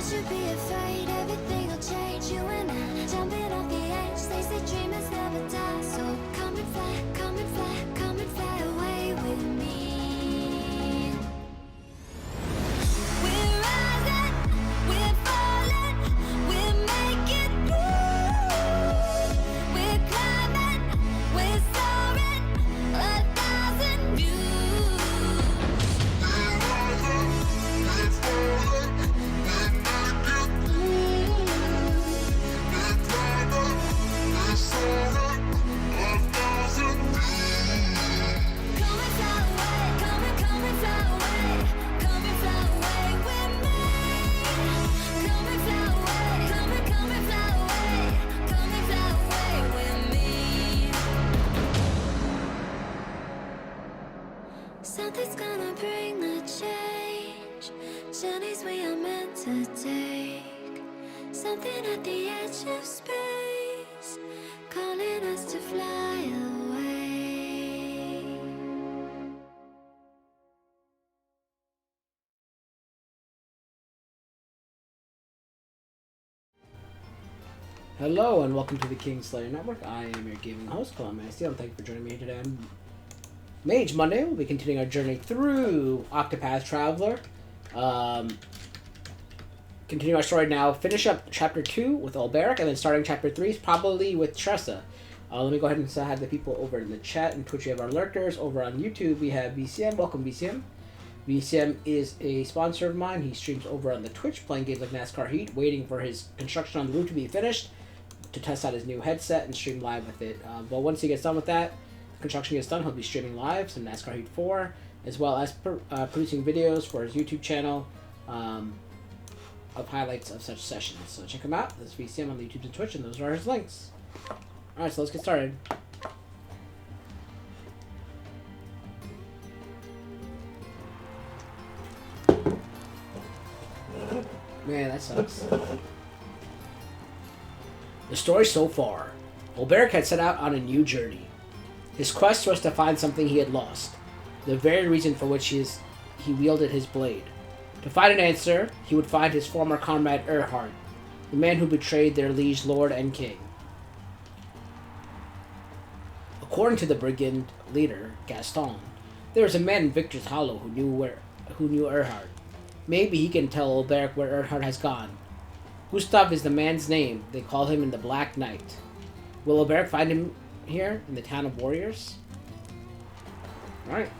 should be afraid, everything will change. You and I, jumping off the edge. They say dreamers never die. So come and fly, come and fly, come and fly away with me. We're rising, we're falling, we're making through. We're climbing, we're soaring, 1,000 views. We're rising, we're falling, we're making through. We're climbing, we're soaring, 1,000 views. Come and fly away, come and fly away, come and fly away with me. Come and fly away, come and fly away, come and fly away with me. Something's gonna bring the change. Journeys we are meant to take. Something at the edge of space, calling us to fly away. Hello and welcome to the Kingslayer Network. I am your gaming host, Kalelmanofsteel, and thank you for joining me here today on Mage Monday. We'll be continuing our journey through Octopath Traveler. Continue our story now. Finish up Chapter 2 with Ulberic, and then starting Chapter 3 probably with Tressa. Let me go ahead and have the people over in the chat and Twitch. We have our lurkers. Over on YouTube, we have VCM. Welcome, VCM. VCM is a sponsor of mine. He streams over on the Twitch, playing games like NASCAR Heat, waiting for his construction on the roof to be finished to test out his new headset and stream live with it. But once he gets done with that, the construction gets done, he'll be streaming live some NASCAR Heat 4, as well as producing videos for his YouTube channel of highlights of such sessions. So check him out. That's VCM on the YouTube and Twitch, and those are his links. Alright, so let's get started. Man, that sucks. The story so far. Ulberic had set out on a new journey. His quest was to find something he had lost, the very reason for which he wielded his blade. To find an answer, he would find his former comrade Erhard, the man who betrayed their liege lord and king. According to the brigand leader, Gaston, there was a man in Victor's Hollow who knew Erhard. Maybe he can tell Ulberic where Erhard has gone. Gustav is the man's name. They call him in the Black Knight. Will Ulberic find him here in the town of warriors? Alright.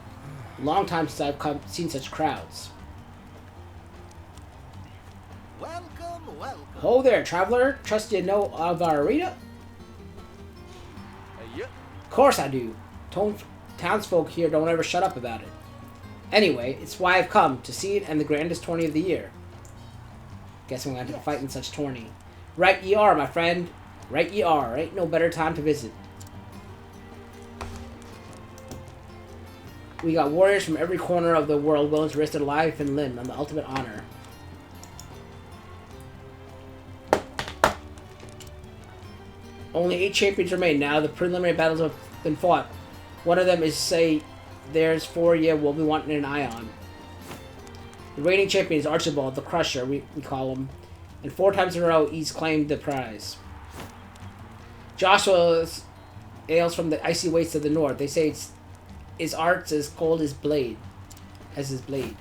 Long time since I've seen such crowds. Welcome, welcome. Ho there, traveler. Trust you know of our arena? Yep. Of course I do. Townsfolk here don't ever shut up about it. Anyway, it's why I've come, to see it and the grandest tourney of the year. Guess I'm going to have to fight in such tourney. Right ye are, my friend. Right ye are. Ain't no better time to visit. We got warriors from every corner of the world willing to risk their life and limb on the ultimate honor. Only 8 champions remain now. The preliminary battles have been fought. One of them is, say, there's 4 ye will be wanting an eye on. The reigning champion is Archibald, the Crusher, we call him. And 4 times in a row, he's claimed the prize. Joshua hails from the icy wastes of the north. They say his art's as cold as his blade.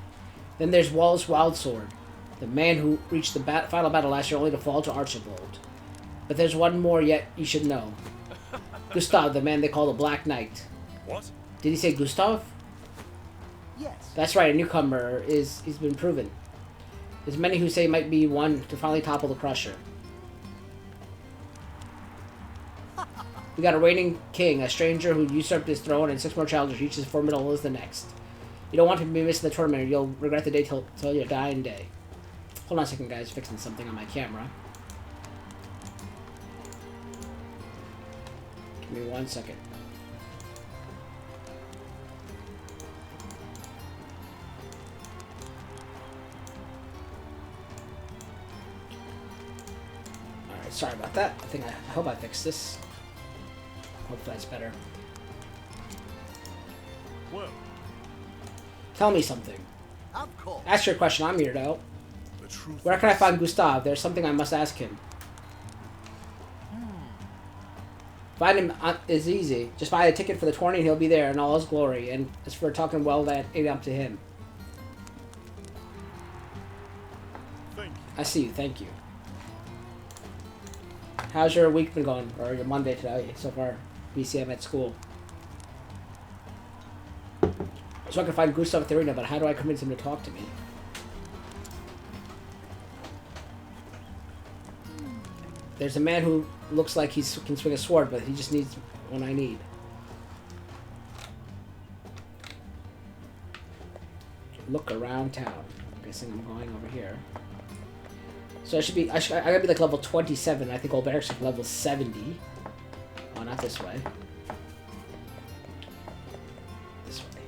Then there's Wallace Wildsword, the man who reached the final battle last year only to fall to Archibald. But there's one more yet you should know. Gustav, the man they call the Black Knight. What? Did he say Gustav? Yes. That's right, a newcomer he's been proven. There's many who say he might be one to finally topple the Crusher. We got a reigning king, a stranger who usurped his throne, and 6 more challengers, each as formidable as the next. You don't want to be missing the tournament, or you'll regret the day till your dying day. Hold on a second, guys. Fixing something on my camera. Give me 1 second. Alright, sorry about that. I hope I fixed this. Hopefully that's better. Whoa. Tell me something. Of course. Ask your question. I'm here to help. The truth Where can I is, find Gustav? There's something I must ask him. Find him is easy. Just buy a ticket for the tourney and he'll be there in all his glory. And as for talking well, that ain't up to him. thank you. I see you. Thank you. How's your week been going? Or your Monday today so far? BCM at school. So I can find Gustav at the arena, but how do I convince him to talk to me? There's a man who looks like he can swing a sword, but he just needs one I need. Look around town. I'm guessing I'm going over here. So I gotta be like level 27. I think Old Barracks is level 70. Oh, not this way. This way.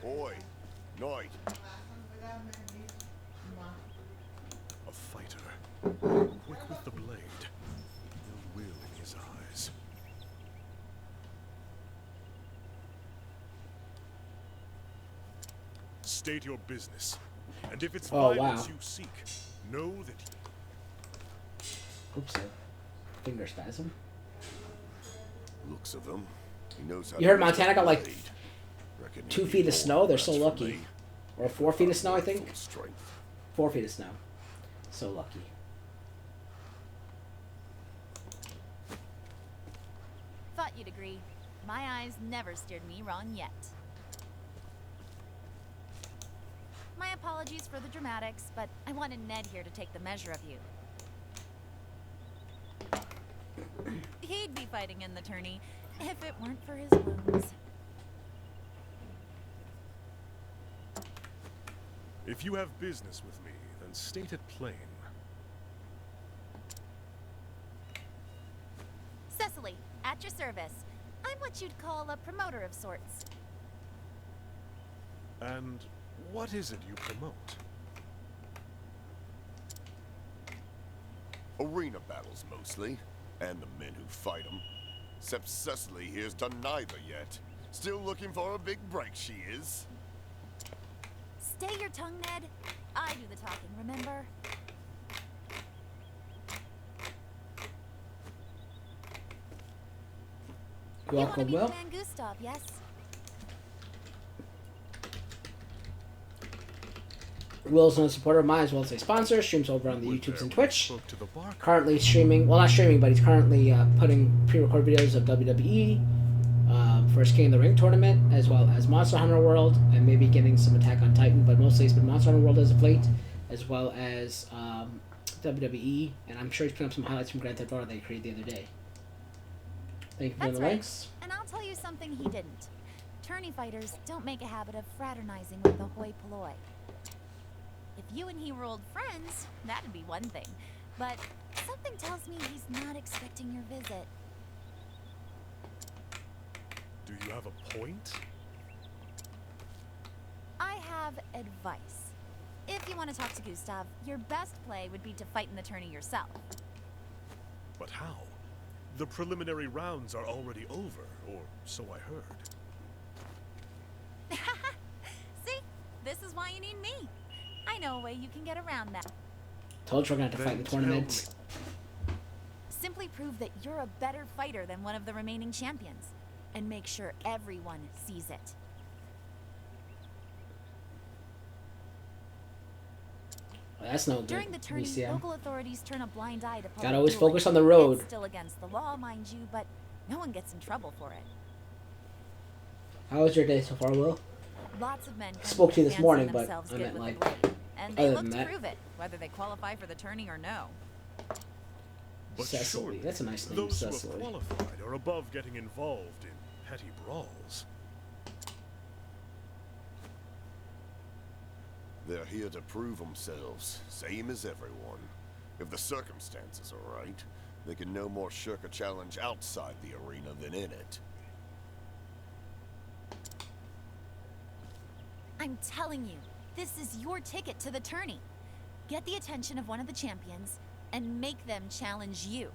Boy, Knight. A fighter. Quick with the blade. No will in his eyes. State your business. And if it's Oh, violence wow. you seek, know that Oops. Finger spasm. looks of him. He knows how You to heard use Montana that got like blade. Reckon 2 he'd feet be of snow. They're so more lucky. for me. Or 4 feet of snow, I think. Full strength. 4 feet of snow. So lucky. Thought you'd agree. My eyes never steered me wrong yet. My apologies for the dramatics, but I wanted Ned here to take the measure of you. He'd be fighting in the tourney if it weren't for his wounds. If you have business with me, then state it plain. Cecily, at your service. I'm what you'd call a promoter of sorts. And what is it you promote? Arena battles mostly, and the men who fight them. Except Cecily here's done neither yet. Still looking for a big break, she is. Stay your tongue, Ned. I do the talking, remember? Welcome, you Will. want to meet the man Gustav, yes? Will's a supporter of mine as well as a sponsor. Streams over on the Would YouTubes there and when I Twitch. spoke to the bar- Currently streaming, well, not streaming, but he's currently putting pre-recorded videos of WWE, First King of the Ring tournament, as well as Monster Hunter World, and maybe getting some Attack on Titan, but mostly it's been Monster Hunter World as of late, as well as WWE, and I'm sure he's putting up some highlights from Grand Theft Auto that he created the other day. Thank you for That's the right. links. And I'll tell you something he didn't. Tourney fighters don't make a habit of fraternizing with the hoi polloi. If you and he were old friends, that'd be one thing. But something tells me he's not expecting your visit. Do you have a point? I have advice. If you want to talk to Gustav, your best play would be to fight in the tourney yourself. But how? The preliminary rounds are already over, or so I heard. See? This is why you need me. I know a way you can get around that. Told you we're going to have to fight in Then the tell tournaments. Simply prove that you're a better fighter than one of the remaining champions. And make sure everyone sees it. Well, that's no good. During the tourney, BCM. local authorities turn a blind eye to public Gotta always dueling. focus on the road. It's still against the law, mind you, but no one gets in trouble for it. How was your day so far, Will? Lots of men come Spoke to you here this fancying morning, but themselves I good meant, with like, the blade, and they other look than to that. prove it, whether they qualify for the tourney or no. But Cecily. surely, That's a nice name, those who have Cecily. qualified are above getting involved in petty brawls. They're here to prove themselves, same as everyone. If the circumstances are right, they can no more shirk a challenge outside the arena than in it. I'm telling you, this is your ticket to the tourney. Get the attention of one of the champions and make them challenge you.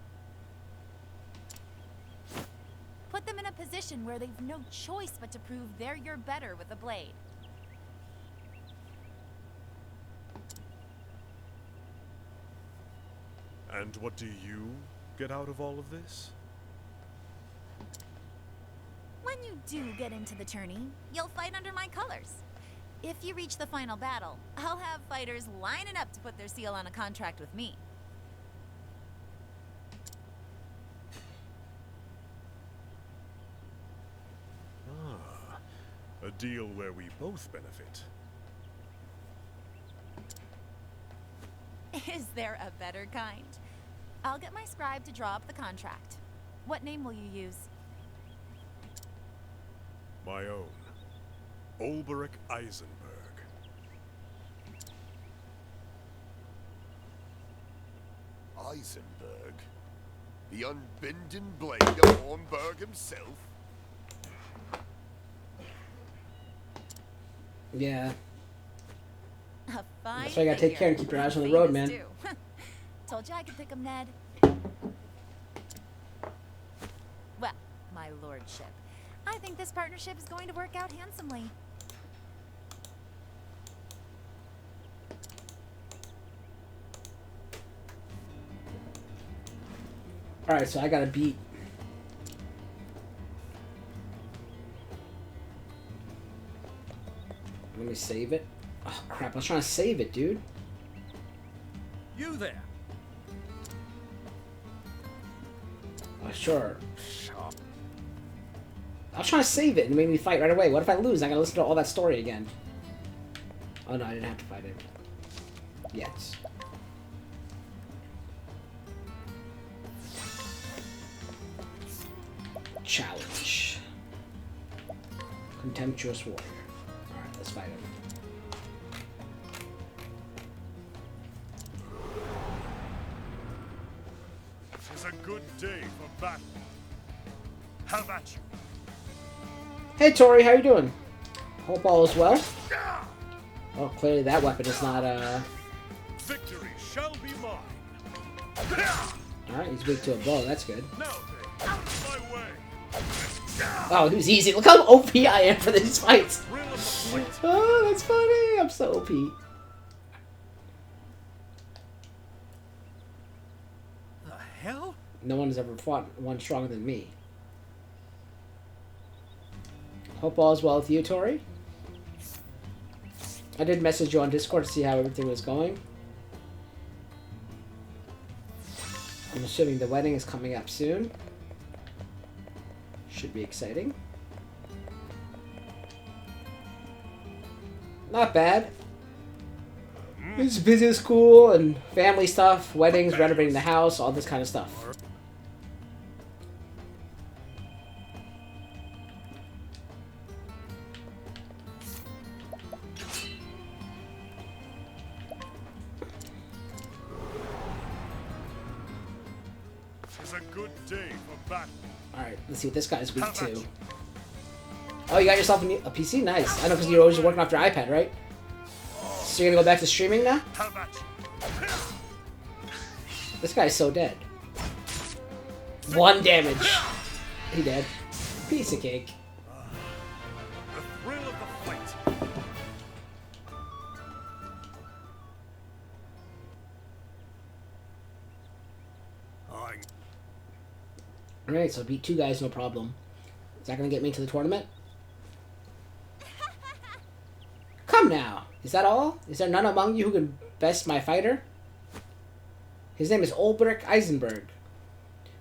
Put them in a position where they've no choice but to prove they're your better with a blade. And what do you get out of all of this? When you do get into the tourney, you'll fight under my colors. If you reach the final battle, I'll have fighters lining up to put their seal on a contract with me. Ah, a deal where we both benefit. Is there a better kind? I'll get my scribe to draw up the contract. What name will you use? My own. Olberic Eisenberg. Eisenberg? The unbending blade of Hornberg himself? Yeah. A fine That's why you gotta take care and keep your eyes on the road, man. Told you I could pick 'em, Ned. Well, my lordship, I think this partnership is going to work out handsomely. Alright, so I gotta beat. Let me save it. Oh crap, I was trying to save it, dude. You there? Oh, sure. I was trying to save it and it made me fight right away. What if I lose? I gotta listen to all that story again. Oh no, I didn't have to fight it. Yet. Challenge. Contemptuous warrior. Alright, let's fight him. It's a good day for battle. Have at you. Hey Tori, how you doing? Hope all is well. Oh, clearly that weapon is not Victory shall be mine. Alright, he's weak to a bow, that's good. Now then, out of my way. Oh, it was easy. Look how OP I am for these fights. Thrill of the fight. Oh, that's funny. I'm so OP. The hell? No one's ever fought one stronger than me. Hope all is well with you, Tori. I did message you on Discord to see how everything was going. I'm assuming the wedding is coming up soon. Should be exciting. Not bad. It's business, school, and family stuff, weddings, renovating the house, all this kind of stuff. It's a good day for battle. Alright, let's see what this guy's weak to. Oh, you got yourself a PC? Nice. I know, because you're always working off your iPad, right? So you're gonna go back to streaming now? Have at you. This guy's so dead. 1 damage. He dead. Piece of cake. The thrill of the fight. Alright, so beat 2 guys, no problem. Is that gonna get me into the tournament? Come now! Is that all? Is there none among you who can best my fighter? His name is Olberic Eisenberg,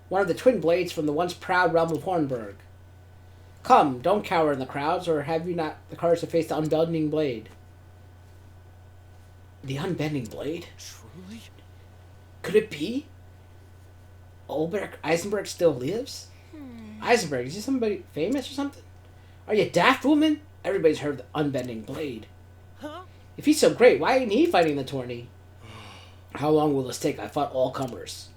one of the twin blades from the once proud realm of Hornburg. Come, don't cower in the crowds, or have you not the courage to face the unbending blade? The unbending blade? Truly? Could it be? Olberic Eisenberg still lives? Eisenberg, is he somebody famous or something? Are you daft, woman? Everybody's heard of the unbending blade. Huh? If he's so great, why ain't he fighting the tourney? How long will this take? I fought all comers.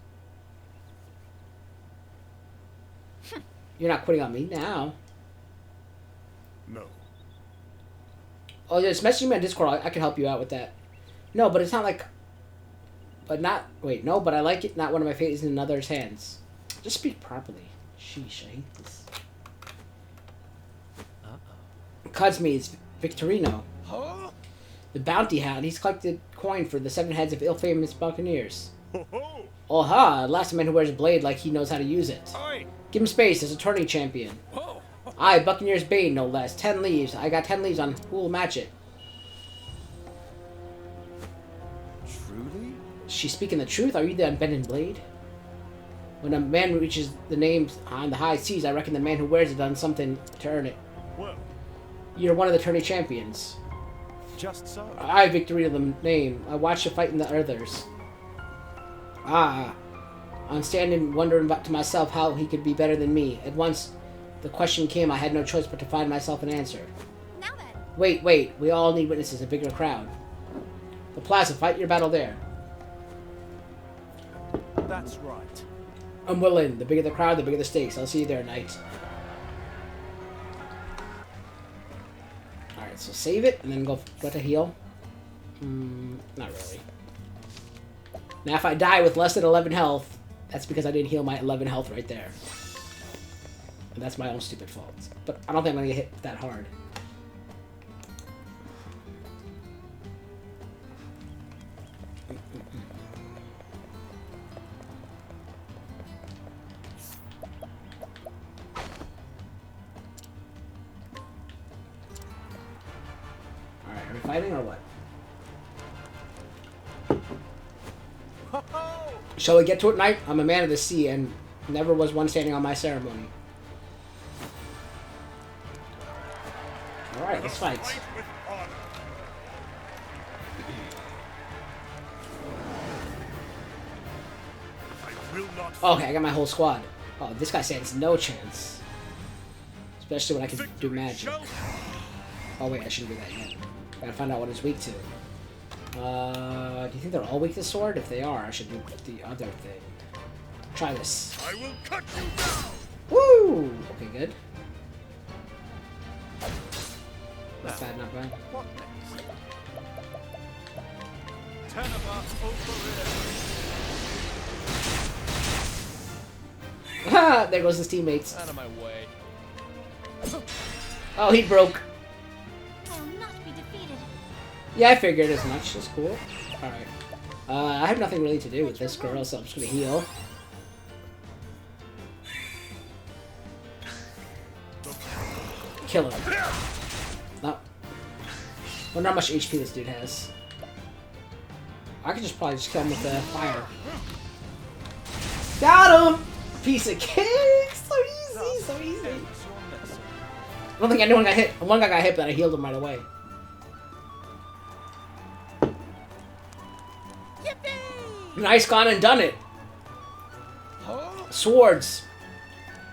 You're not quitting on me now. No. Oh, just message me on Discord. I can help you out with that. No, but it's not like... But not... Wait, no, but I like it. Not one of my fate is in another's hands. Just speak properly. Sheesh, I hate this. Cosme is Victorino, Huh? the bounty hound. He's collected coin for the 7 heads of ill-famous buccaneers. Ho ho! Oh ha! Last man who wears a blade like he knows how to use it. Oi! Give him space as a tourney champion. Whoa! I, Buccaneer's Bane, no less. 10 leaves. I got 10 leaves on who'll match it. Truly? Is she speaking the truth? Are you the unbending blade? When a man reaches the name on the high seas, I reckon the man who wears it done something to earn it. Well, You're one of the tourney champions. Just so. I, Victorino, the name. I watched you fight in the others. Ah. I'm standing wondering about to myself how he could be better than me. At once, the question came. I had no choice but to find myself an answer. Now then. Wait. We all need witnesses, a bigger crowd. The plaza, fight your battle there. That's right. I'm willing. The bigger the crowd, the bigger the stakes. I'll see you there, knight. Alright, so save it, and then go to heal. Not really. Now, if I die with less than 11 health, that's because I didn't heal my 11 health right there. And that's my own stupid fault. But I don't think I'm going to get hit that hard. Alright, are we fighting or what? Ho ho! Shall we get to it, knight? I'm a man of the sea, and never was one standing on my ceremony. Alright, let's fight. fight with honor. I will not. Okay, I got my whole squad. Oh, this guy stands no chance. Especially when I can do Victory magic. shall- Oh wait, I shouldn't do that yet. Gotta find out what it's weak to. Do you think they're all weak to sword? If they are, I should do the other thing. Try this. I will cut you down. Woo! Okay, good. Not bad, not bad. What next? Tenaba over Ha! There goes his teammates. Out of my way. Oh, he broke. I will not be defeated. Yeah, I figured as much. That's cool. Alright. I have nothing really to do with this girl, so I'm just gonna heal. Kill him. No. Wonder how much HP this dude has. I could just probably just kill him with the fire. Got him! Piece of cake! So easy, so easy. I don't think anyone got hit. One guy got hit, but I healed him right away. Nice, gone and done it. Swords.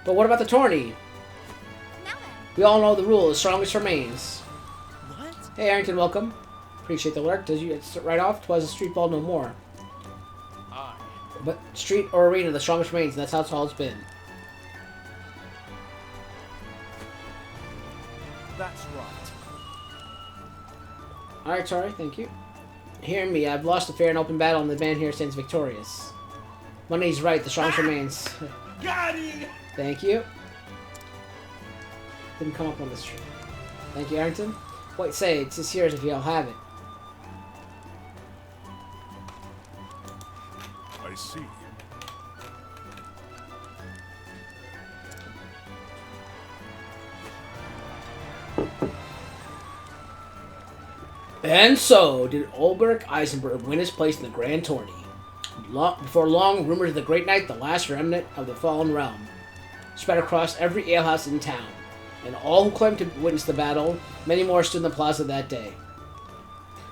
But what about the tourney? Now then. We all know the rule: the strongest remains. What? Hey, Arrington, welcome. Appreciate the lurk. Does you it's right off? 'Twas a street ball no more. Aye. But street or arena, the strongest remains. And that's how it's always been. That's right. All right, sorry. Thank you. Hear me. I've lost a fair and open battle, and the man here stands victorious. Money's right. The strongest remains. Got it! Thank you. Didn't come up on this tree. Thank you, Arrington. What say? It's just yours if you all have it. I see. And so did Ulrich Eisenberg win his place in the Grand Tourney. Before long, rumors of the Great Knight, the last remnant of the fallen realm, spread across every alehouse in town, and all who claimed to witness the battle, many more stood in the plaza that day,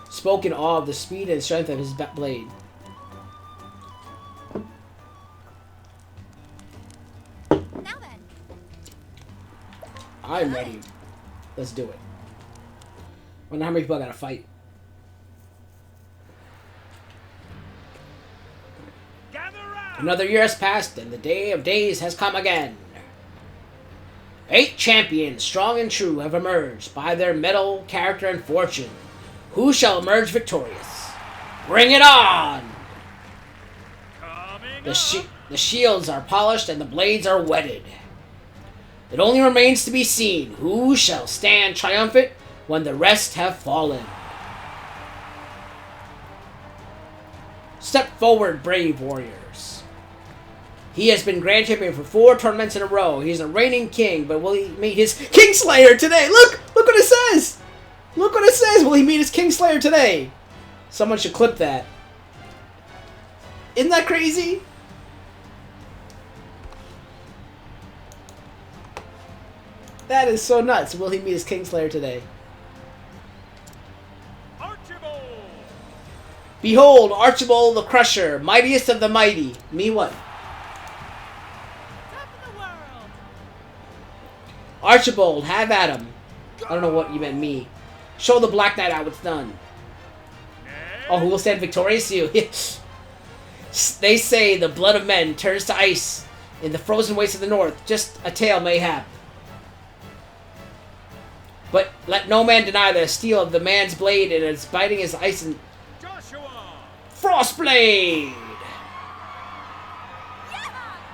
spoke in awe of the speed and strength of his blade. Now then. I'm ready. Let's do it. Wonder how many people I gotta fight. Gather round! Another year has passed, and the day of days has come again. 8 champions, strong and true, have emerged by their mettle, character, and fortune. Who shall emerge victorious? Bring it on! Coming The shields are polished and the blades are whetted. It only remains to be seen who shall stand triumphant when the rest have fallen. Step forward, brave warriors. He has been Grand Champion for 4 tournaments in a row. He's a reigning king, but will he meet his Kingslayer today? Look! Look what it says! Look what it says! Will he meet his Kingslayer today? Someone should clip that. Isn't that crazy? That is so nuts. Will he meet his Kingslayer today? Archibald! Behold, Archibald the Crusher, mightiest of the mighty. Me what? Top of the world! Archibald, have at him. I don't know what you meant, me. Show the Black Knight how it's done. Oh, who will stand victorious? You. They say the blood of men turns to ice in the frozen wastes of the north. Just a tale, mayhap. But let no man deny the steel of the man's blade, and it's biting his ice and Joshua! Frostblade!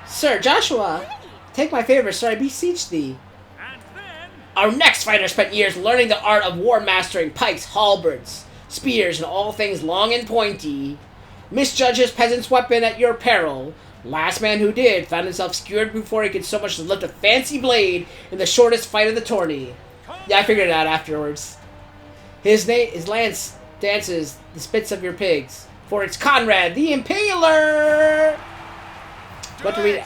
Sir Joshua, take my favor, sir, I beseech thee. And then... Our next fighter spent years learning the art of war mastering pikes, halberds, spears, and all things long and pointy. Misjudge his peasant's weapon at your peril. Last man who did found himself skewered before he could so much as lift a fancy blade in the shortest fight of the tourney. Yeah, I figured it out afterwards. His lance dances the spits of your pigs, for it's Conrad the Impaler. What to read?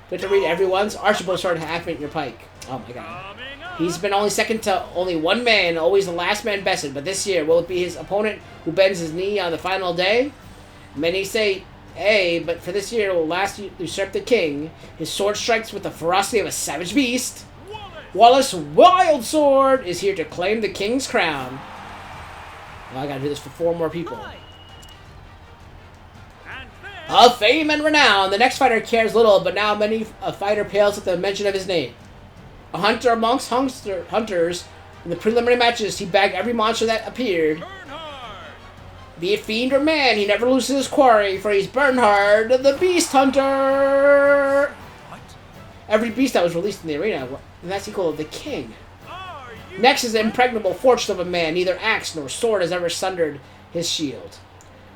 What to read? Everyone's Archibald started half at your pike. Oh my god. Coming up! He's been only second to only one man, always the last man bested. But this year, will it be his opponent who bends his knee on the final day? Many say, hey, but for this year, it will last usurp the king. His sword strikes with the ferocity of a savage beast. Wallace Wild Sword is here to claim the king's crown. Well, I gotta do this for 4 more people. And then... Of fame and renown, the next fighter cares little, but now many a fighter pales at the mention of his name. A hunter amongst hunters, in the preliminary matches, he bagged every monster that appeared. Bernhard! Be it fiend or man, he never loses his quarry, for he's Bernhard, the Beast Hunter! What? Every beast that was released in the arena, and that's equal to the king. Are you... Next is the impregnable fortune of a man. Neither axe nor sword has ever sundered his shield.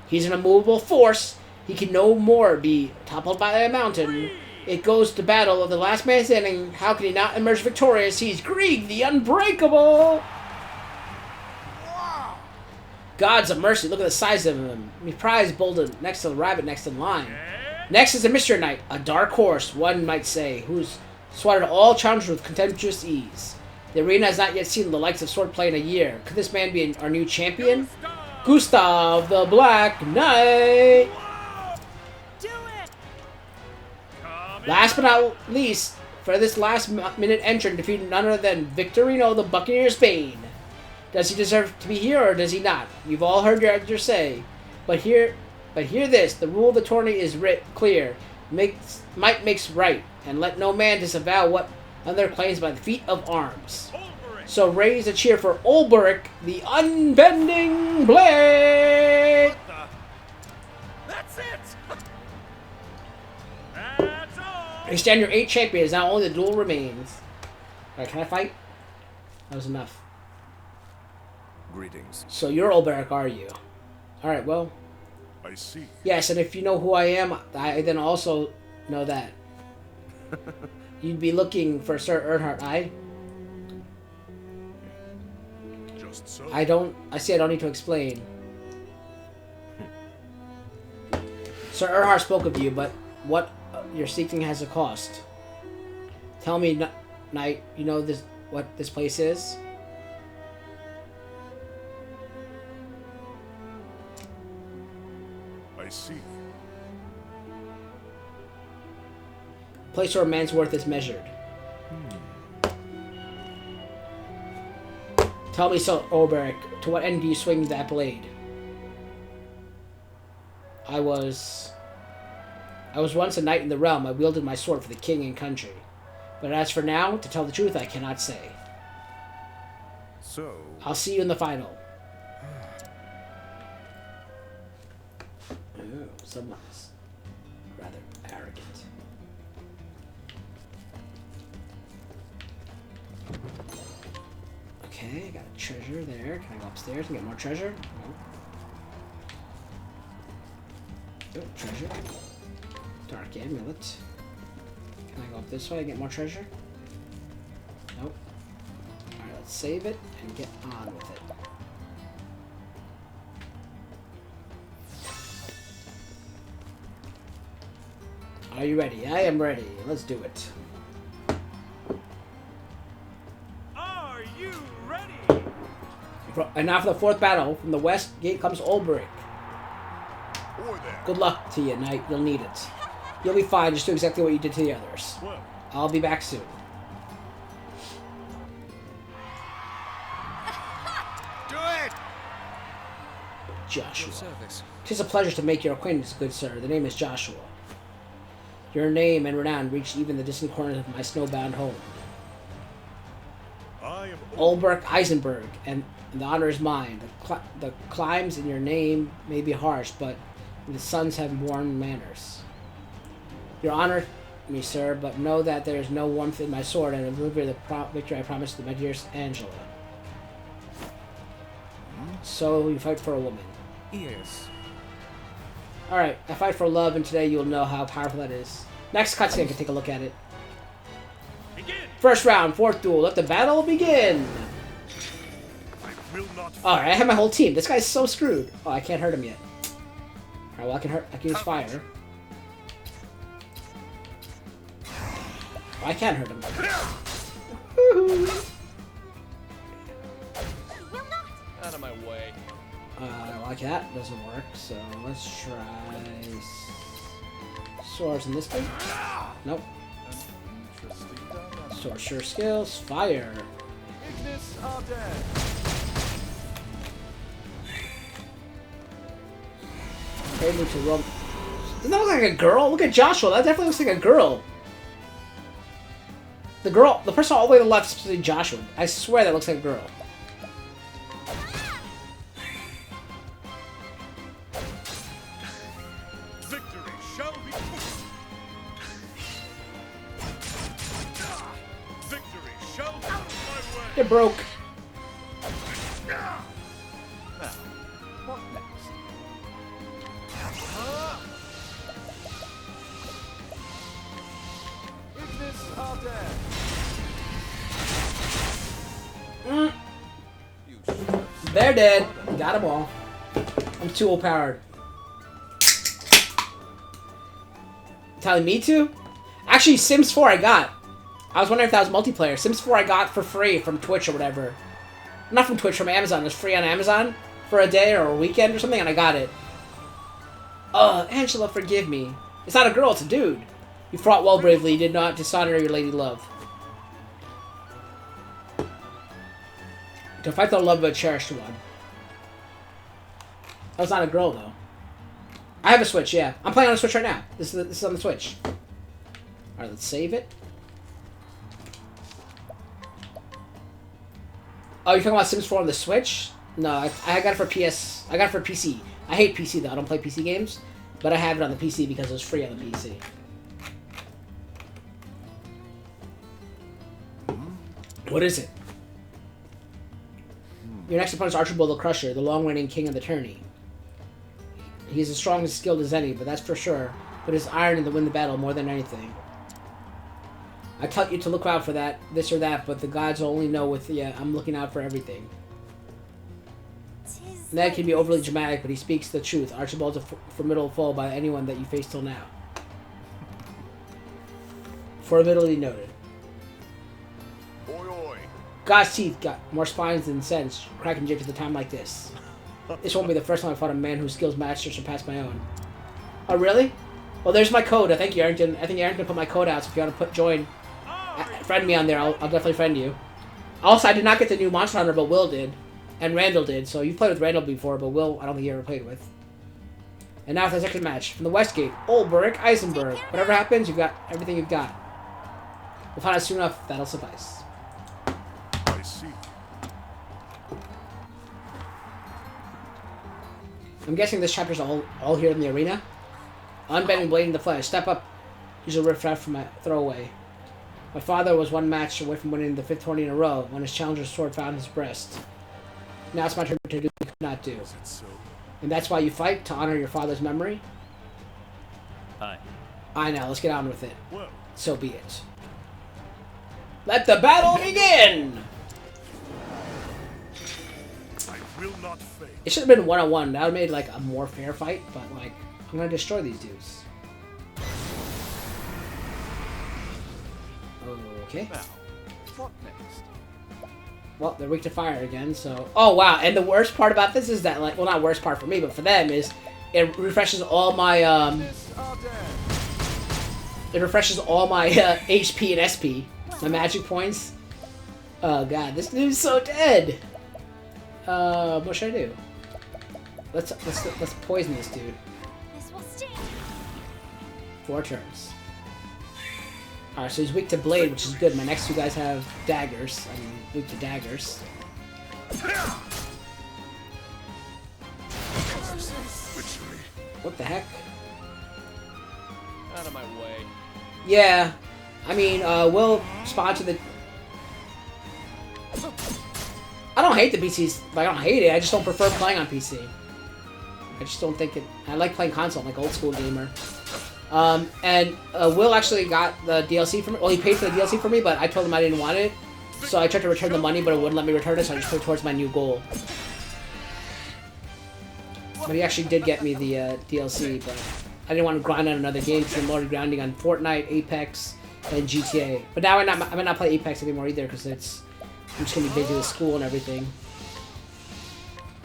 He's an immovable force. He can no more be toppled by a mountain. It goes to battle of the last man standing. How can he not emerge victorious? He's Grieg the Unbreakable. Gods of mercy, look at the size of him. Me prize bolted next to the rabbit next in line. Next is the Mystery Knight, a dark horse, one might say, who's swatted all challengers with contemptuous ease. The arena has not yet seen the likes of swordplay in a year. Could this man be our new champion? Gustav the Black Knight! Do it! Coming Last but not least, for this last-minute entrant defeated none other than Victorino the Buccaneer's Bane. Does he deserve to be here or does he not? You've all heard your editor say. But hear this, the rule of the tourney is clear. Might makes right, and let no man disavow what another claims by the feat of arms. Ulbrich! So raise a cheer for Ulbrich, the Unbending Blade! That's it! That's all! You stand your 8 champions, now only the duel remains. Alright, can I fight? That was enough. Greetings. So you're Ulbrich, are you? Alright, well, I see. yes, and if you know who I am, I then also know that. You'd be looking for Sir Earnhardt, Just so. I see I don't need to explain. Sir Earnhardt spoke of you, but what you're seeking has a cost. Tell me, Knight, you know what this place is? I see. Place where a man's worth is measured. Tell me so, Ulbrich, to what end do you swing that blade? I was once a knight in the realm. I wielded my sword for the king and country. But as for now, to tell the truth, I cannot say. So. I'll see you in the final. Ooh, someone's rather arrogant. Okay, got a treasure there. Can I go upstairs and get more treasure? No. Oh, treasure. Dark amulet. Can I go up this way and get more treasure? Nope. Alright, let's save it and get on with it. Are you ready? I am ready. Let's do it. Are you ready? And now for the fourth battle. From the west gate comes Ulbrick. Or there. Good luck to you, knight. You'll need it. You'll be fine. Just do exactly what you did to the others. Well, I'll be back soon. Do it! Joshua. Service. 'Tis a pleasure to make your acquaintance, good sir. The name is Joshua. Your name and renown reached even the distant corners of my snowbound home. I am Ulbrich Eisenberg, and the honor is mine. The climbs in your name may be harsh, but the sons have warm manners. Your honor me, sir, but know that there is no warmth in my sword, and I will deliver the victory I promised to my dearest Angela. So you fight for a woman. Yes. Alright, I fight for love, and today you'll know how powerful that is. Next cutscene, I can take a look at it. Begin. First round, fourth duel, let the battle begin! I will not. Alright, I have my whole team. This guy's so screwed. Oh, I can't hurt him yet. Alright, well, I can use fire. Oh, I can hurt him. Woohoo! Out of my way. Like that doesn't work, so let's try swords in this thing. Nope. Interesting dynamic. Sorcerer skills, fire. Ignis are dead. Prelude to Rome. Doesn't that look like a girl? Look at Joshua. That definitely looks like a girl. The girl, the person all the way to the left is supposed to be Joshua. I swear that looks like a girl. Victory shall be. Victory shall be my way. It broke. What next? Ignis are dead. You should. They're dead. Got them all. I'm too overpowered. Telling me to? Actually, Sims 4 I got. I was wondering if that was multiplayer. Sims 4 I got for free from Twitch or whatever. Not from Twitch, from Amazon. It was free on Amazon for a day or a weekend or something, and I got it. Angela, forgive me. It's not a girl, it's a dude. You fought well bravely. You did not dishonor your lady love. To fight the love of a cherished one. That was not a girl, though. I have a Switch, yeah. I'm playing on a Switch right now. This is on the Switch. Alright, let's save it. Oh, you're talking about Sims 4 on the Switch? No, I got it for PS. I got it for PC. I hate PC, though. I don't play PC games. But I have it on the PC because it was free on the PC. What is it? Your next opponent is Archibald the Crusher, the long-reigning king of the tourney. He is as strong and skilled as any, but that's for sure. But his iron to win the battle more than anything. I tell you to look out for that, this or that, but the gods only know with I'm looking out for everything. Ned can be overly dramatic, but he speaks the truth. Archibald's a formidable foe by anyone that you faced till now. Formidably noted. Oi, oi. God's teeth got more spines than sense, cracking jibs at a time like this. This won't be the first time I fought a man whose skills matched or surpassed my own. Oh, really? Well, there's my code. Thank you, Arrington. I think Arrington put my code out, so if you want to join, friend me on there. I'll definitely friend you. Also, I did not get the new Monster Hunter, but Will did. And Randall did. So you've played with Randall before, but Will, I don't think you ever played with. And now for the second match. From the Westgate, Ulbrich Eisenberg. Whatever happens, you've got everything you've got. We'll find out soon enough. That'll suffice. I see. I'm guessing this chapter's all here in the arena. Unbending blade in the flesh. Step up. Use a riff raff for my throwaway. My father was one match away from winning the 5th tourney in a row when his challenger's sword found his breast. Now it's my turn to do what I could not do. Is it so? And that's why you fight, to honor your father's memory? Hi. I know, let's get on with it. Well, So be it. Let the battle begin! I will not fail. It should have been 1-on-1. That would have made like a more fair fight, but like, I'm gonna destroy these dudes. Okay. Now, what next? Well, they're weak to fire again, so... Oh, wow, and the worst part about this is that, like... Well, not worst part for me, but for them is... It refreshes all my, Ignis Arden. It refreshes all my, HP and SP. My magic points. Oh, God, this dude's so dead! What should I do? Let's poison this dude. This will sting. 4 turns. Alright, so he's weak to blade, which is good. My next 2 guys have daggers. I mean, weak to daggers. Witchery. What the heck? Out of my way. Yeah. I mean, we'll spawn to the... I don't hate the PCs. I don't hate it. I just don't prefer playing on PC. I just don't think it... I like playing console. I'm like old school gamer. And Will actually got the DLC for me. Well, he paid for the DLC for me, but I told him I didn't want it. So I tried to return the money, but it wouldn't let me return it, so I just put it towards my new goal. But he actually did get me the DLC, but I didn't want to grind on another game because I'm already grinding on Fortnite, Apex, and GTA. But now I might not play Apex anymore either because I'm just gonna be busy with school and everything.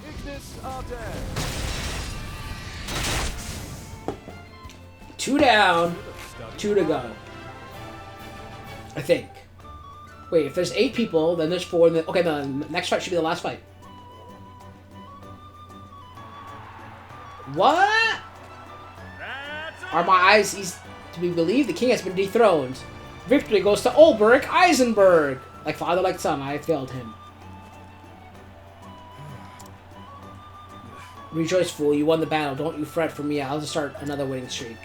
Ignis Arden. 2 down, 2 to go. I think. Wait, if there's 8 people, then there's 4. Then, okay, the next fight should be the last fight. What? Are my eyes easy to be believed? The king has been dethroned. Victory goes to Ulrich Eisenberg. Like father, like son, I failed him. Rejoice, fool, you won the battle. Don't you fret for me. I'll just start another winning streak.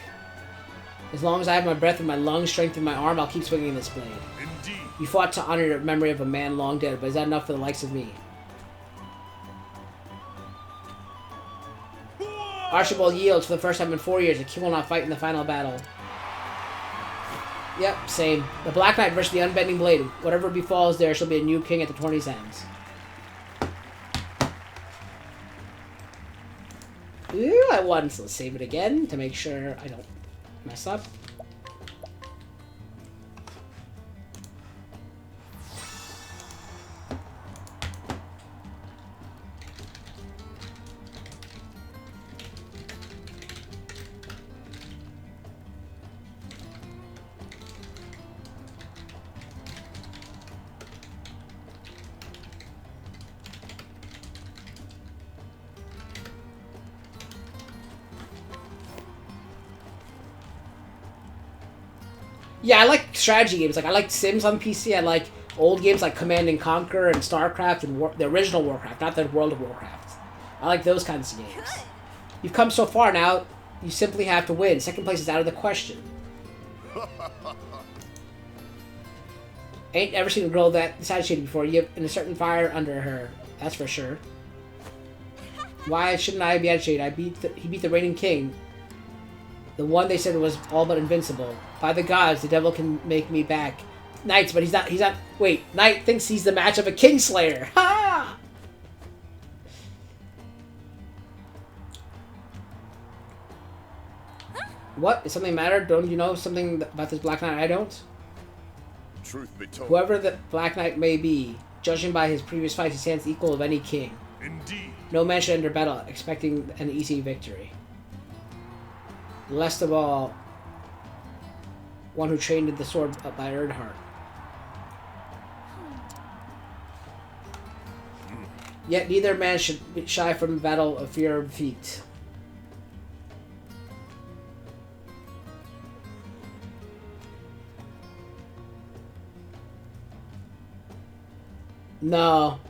As long as I have my breath in my lungs, strength in my arm, I'll keep swinging this blade. Indeed. You fought to honor the memory of a man long dead, but is that enough for the likes of me? Archibald yields for the first time in 4 years. The king will not fight in the final battle. Yep, same. The Black Knight versus the Unbending Blade. Whatever befalls, there shall be a new king at the tourney's ends. Ooh, I won, so let's save it again to make sure I don't mess up. Yeah, I like strategy games. Like, I like Sims on PC. I like old games like Command and Conquer and StarCraft and the original Warcraft, not the World of Warcraft. I like those kinds of games. You've come so far now, you simply have to win. Second place is out of the question. Ain't ever seen a girl that agitated before. You have a certain fire under her. That's for sure. Why shouldn't I be agitated? He beat the reigning king. The one they said was all but invincible. By the gods, the devil can make me back. Knights, but he's not, wait, Knight thinks he's the match of a Kingslayer. Ha! What? Is something matter? Don't you know something about this Black Knight I don't? Truth be told. Whoever the Black Knight may be, judging by his previous fights, he stands equal of any king. Indeed. No man should enter battle expecting an easy victory. Last of all, one who trained in the sword by Earnhardt. Yet neither man should be shy from battle of fear of defeat. No,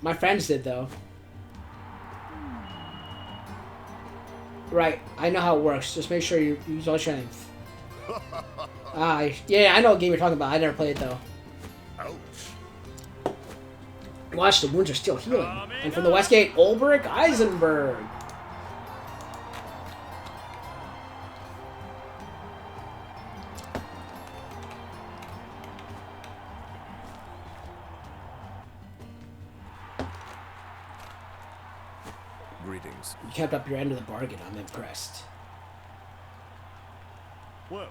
my friends did though. Right, I know how it works. Just make sure you use all strength. Yeah, I know what game you're talking about. I never played it though. Ouch. Watch, the wounds are still healing. And from the Westgate, Ulbrich Eisenberg. Greetings. You kept up your end of the bargain. I'm impressed. Well,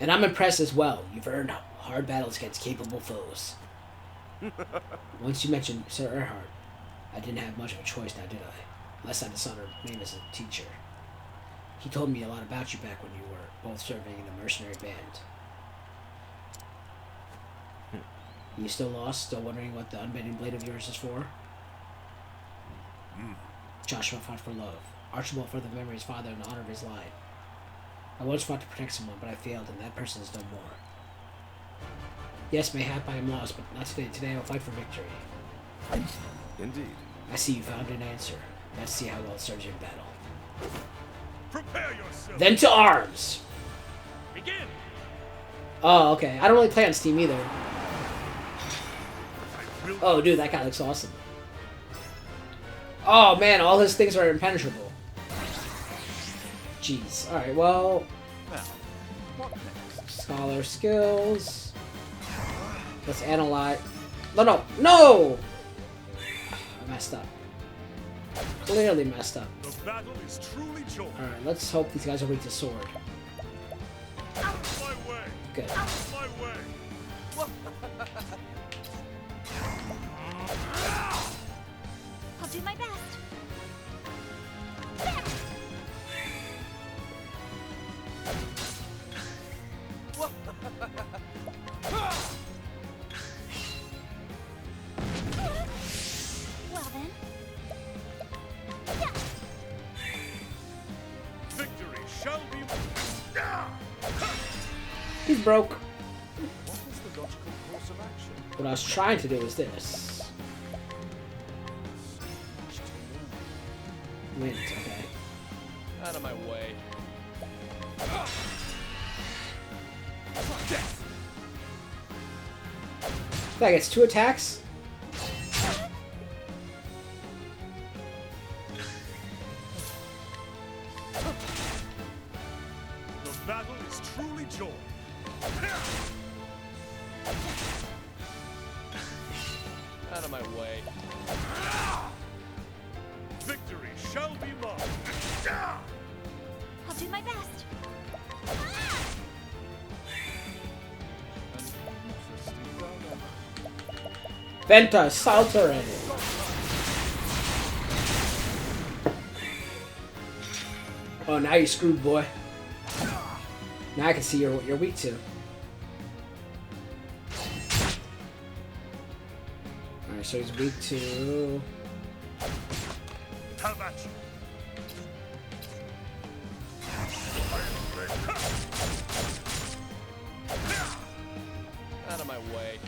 And I'm impressed as well. You've earned hard battles against capable foes. Once you mentioned Sir Erhard, I didn't have much of a choice now, did I? Unless I dishonored name as a teacher. He told me a lot about you back when you were both serving in a mercenary band. You still lost? Still wondering what the unbending blade of yours is for? Joshua fought for love. Archibald for the memory of his father and the honor of his line. I once fought to protect someone, but I failed, and that person is no more. Yes, mayhap I am lost, but not today. Today I will fight for victory. indeed. I see you found an answer. Let's see how well it serves you in battle. Prepare yourself. Then to arms! Begin. Oh, okay. I don't really play on Steam either. Oh, dude, that guy looks awesome. Oh, man, all his things are impenetrable. Jeez. Alright, well... Now, what next? Scholar skills. Let's analyze... No! I messed up. Clearly messed up. The battle is truly joined. Alright, let's hope these guys are weak to sword. Out of my way. Good. Out of my way. I'll do my best. Well then. Victory shall be. He's broke. What is the logical course of action? What I was trying to do is this. Wind, okay. Out of my way. That gets 2 attacks. The battle is truly joined. Out of my way. Victory shall be mine. I'll do my best. Venta Salteren. Oh, now you're screwed, boy. Now I can see what you're weak to. Alright, so he's weak to... Have at you. Out of my way.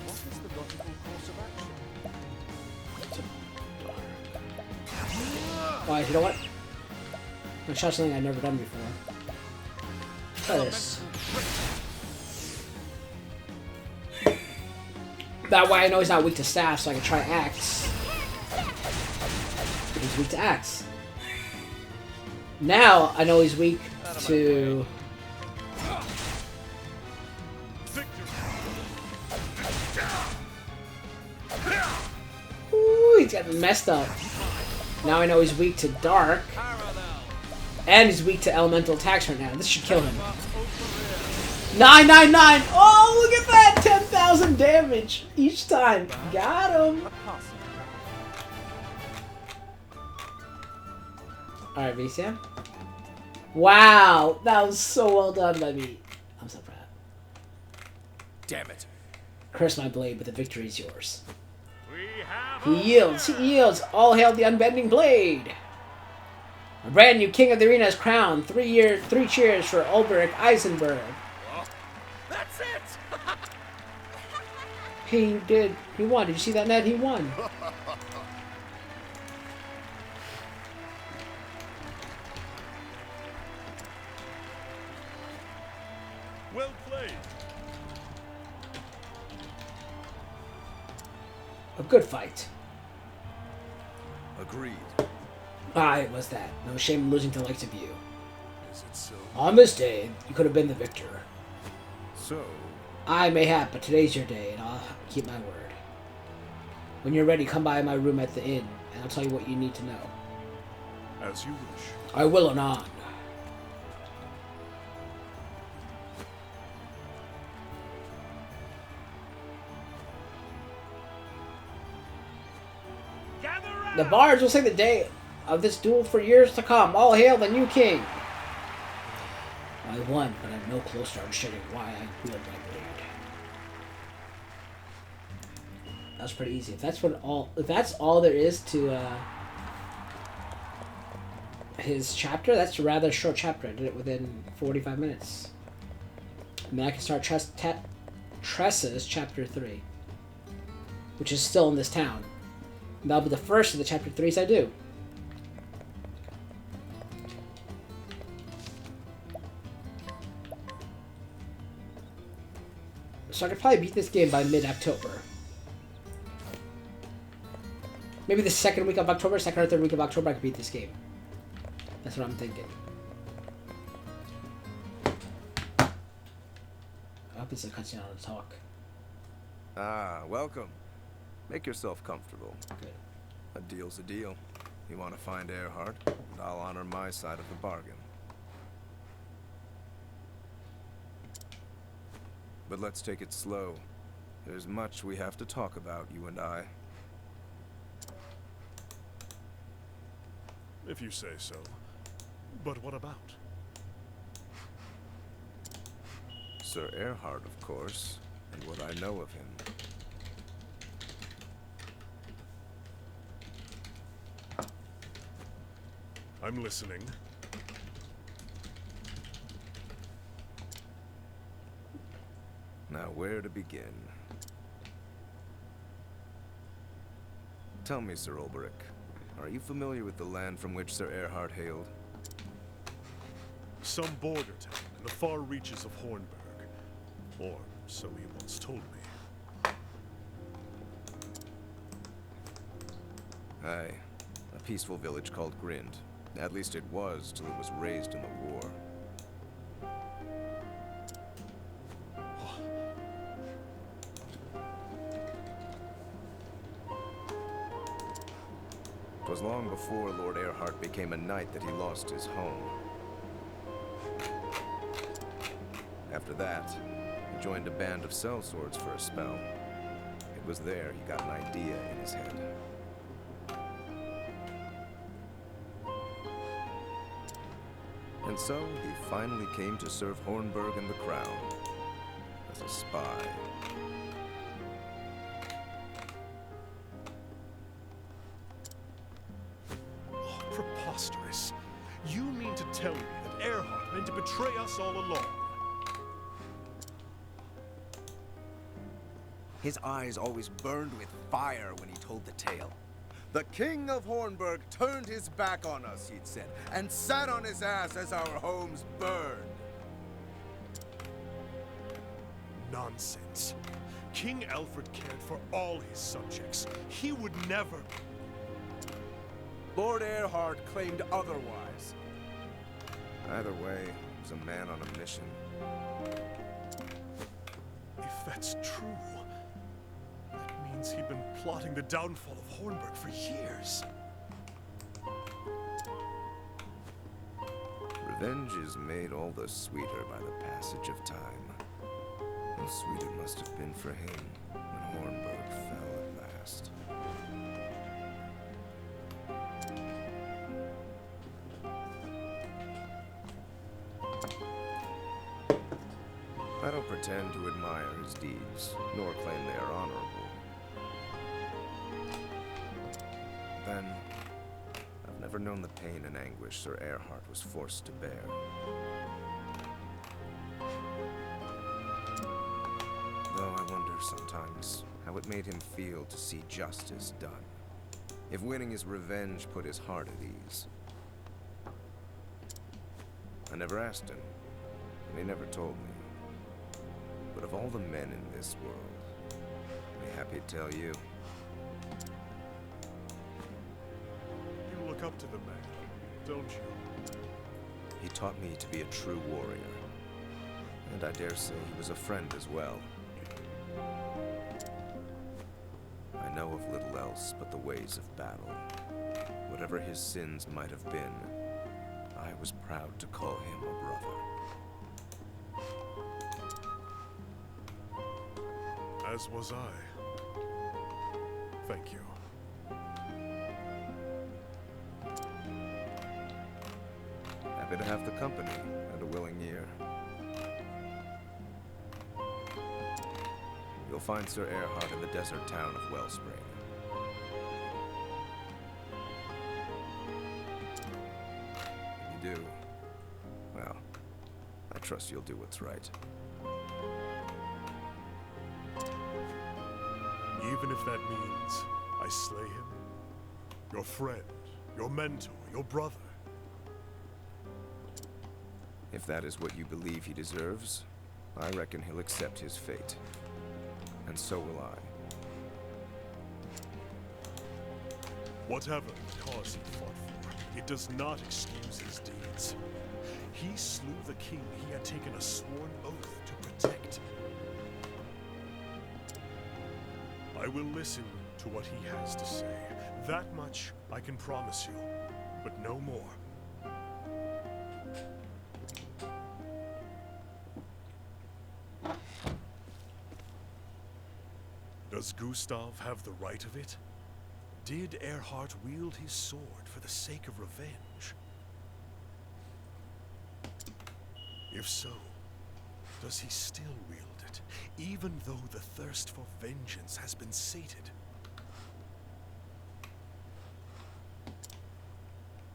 What is the logical course of action? Alright, you know what? I'll try something I've never done before. Try this. That way I know he's not weak to staff, so I can try axe. He's weak to axe. Now I know he's weak to... Ooh, he's got messed up. Now I know he's weak to dark. And he's weak to elemental attacks right now. This should kill him. 999! Oh, look at that! 10,000 damage each time. Got him! Alright, VCM. Wow! That was so well done by me. I'm so proud. Damn it. Curse my blade, but the victory is yours. We have He yields! He yields! All hail the unbending blade! A brand new king of the arena is crowned. 3 cheers for Ulbrich Eisenberg. That's it! He did. He won. Did you see that, Ned? He won. Well played. A good fight. Agreed. It was that. No shame in losing to the likes of you. Is it so? On this day, you could have been the victor. So, I may have, but today's your day, and I'll keep my word. When you're ready, come by my room at the inn, and I'll tell you what you need to know. as you wish. I will anon. The bards will sing the day of this duel for years to come. All hail the new king. I won, but I'm no closer to understanding why I wield my blade. That was pretty easy. If that's all there is to his chapter, that's a rather short chapter. I did it within 45 minutes. And then I can start Tressa's chapter 3, which is still in this town. And that'll be the first of the chapter 3s I do. So I could probably beat this game by mid-October. Maybe the second week of October, second or third week of October, I could beat this game. That's what I'm thinking. I hope this cuts you out to talk. Ah, welcome. Make yourself comfortable. Good. A deal's a deal. You want to find Earhart, and I'll honor my side of the bargain. But let's take it slow. There's much we have to talk about, you and I. If you say so. But what about? Sir Earhart, of course, and what I know of him. I'm listening. Now, where to begin? Tell me, Sir Ulberich, are you familiar with the land from which Sir Earhart hailed? Some border town in the far reaches of Hornburg. Or so he once told me. Aye, a peaceful village called Grind. At least it was, till it was razed in the war. It was long before Lord Earhart became a knight that he lost his home. After that, he joined a band of sellswords for a spell. It was there he got an idea in his head. And so, he finally came to serve Hornburg and the Crown as a spy. Oh, preposterous. You mean to tell me that Earhart meant to betray us all along? His eyes always burned with fire when he told the tale. The King of Hornburg turned his back on us, he'd said, and sat on his ass as our homes burned. Nonsense. King Alfred cared for all his subjects. He would never... Lord Earhart claimed otherwise. Either way, he was a man on a mission. If that's true, that means he'd been plotting the downfall of Hornburg for years. Revenge is made all the sweeter by the passage of time. And sweet it must have been for him when Hornburg fell at last. I don't pretend to admire his deeds, nor claim they are honorable. Then, I've never known the pain and anguish Sir Earhart was forced to bear. Though I wonder sometimes how it made him feel to see justice done. If winning his revenge put his heart at ease. I never asked him, and he never told me. But of all the men in this world, I'd be happy to tell you. You look up to the man, don't you? He taught me to be a true warrior. And I dare say he was a friend as well. I know of little else but the ways of battle. Whatever his sins might have been, I was proud to call him a brother. As was I. Thank you. Happy to have the company and a willing ear. You'll find Sir Erhard in the desert town of Wellspring. If you do, well, I trust you'll do what's right. Even if that means I slay him, your friend, your mentor, your brother. If that is what you believe he deserves, I reckon he'll accept his fate. And so will I. Whatever the cause he fought for, it does not excuse his deeds. He slew the king he had taken a sworn oath to protect. I will listen to what he has to say. That much I can promise you, but no more. Does Gustav have the right of it? Did Erhard wield his sword for the sake of revenge? If so, does he still wield it, even though the thirst for vengeance has been sated?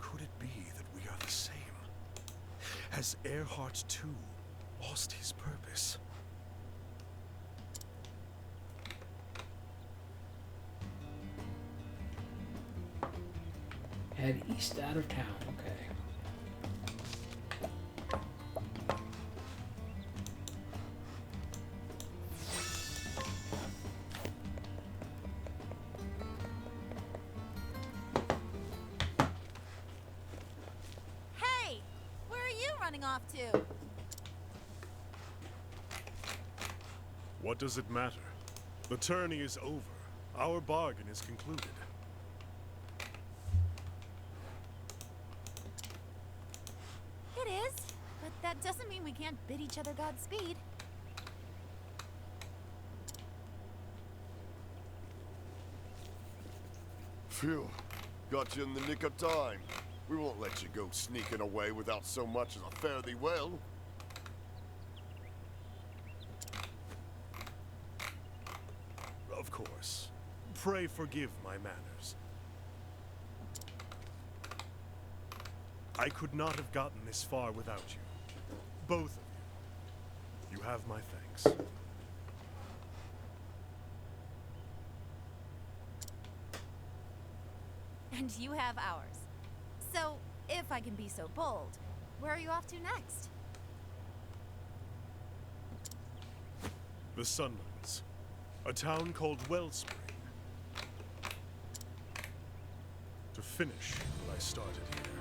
Could it be that we are the same? Has Erhard too lost his purpose? Head east out of town, okay. Hey! Where are you running off to? What does it matter? The tourney is over. Our bargain is concluded. It is, but that doesn't mean we can't bid each other Godspeed. Phew. Got you in the nick of time. We won't let you go sneaking away without so much as a fare thee well. Of course. Pray forgive my manners. I could not have gotten this far without you. Both of you. You have my thanks. And you have ours. So, if I can be so bold, where are you off to next? The Sunlands. A town called Wellspring. To finish what I started here.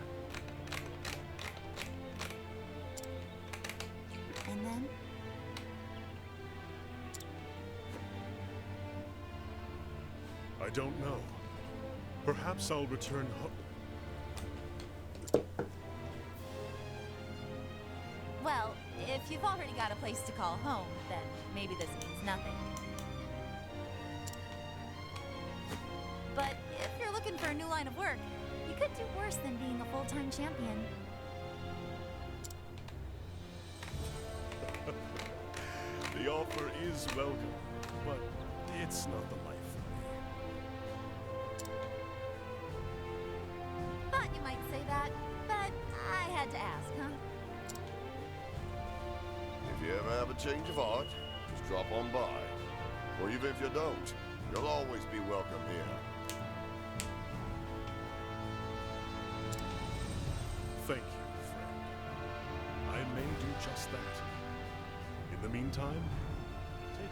And then? I don't know. Perhaps I'll return home. Well, if you've already got a place to call home, then maybe this means nothing. But if you're looking for a new line of work, you could do worse than being a full-time champion. The offer is welcome, but it's not the life for me. Thought you might say that, but I had to ask, huh? If you ever have a change of heart, just drop on by. Or even if you don't, you'll always be welcome here. Thank you, friend. I may do just that. In the meantime,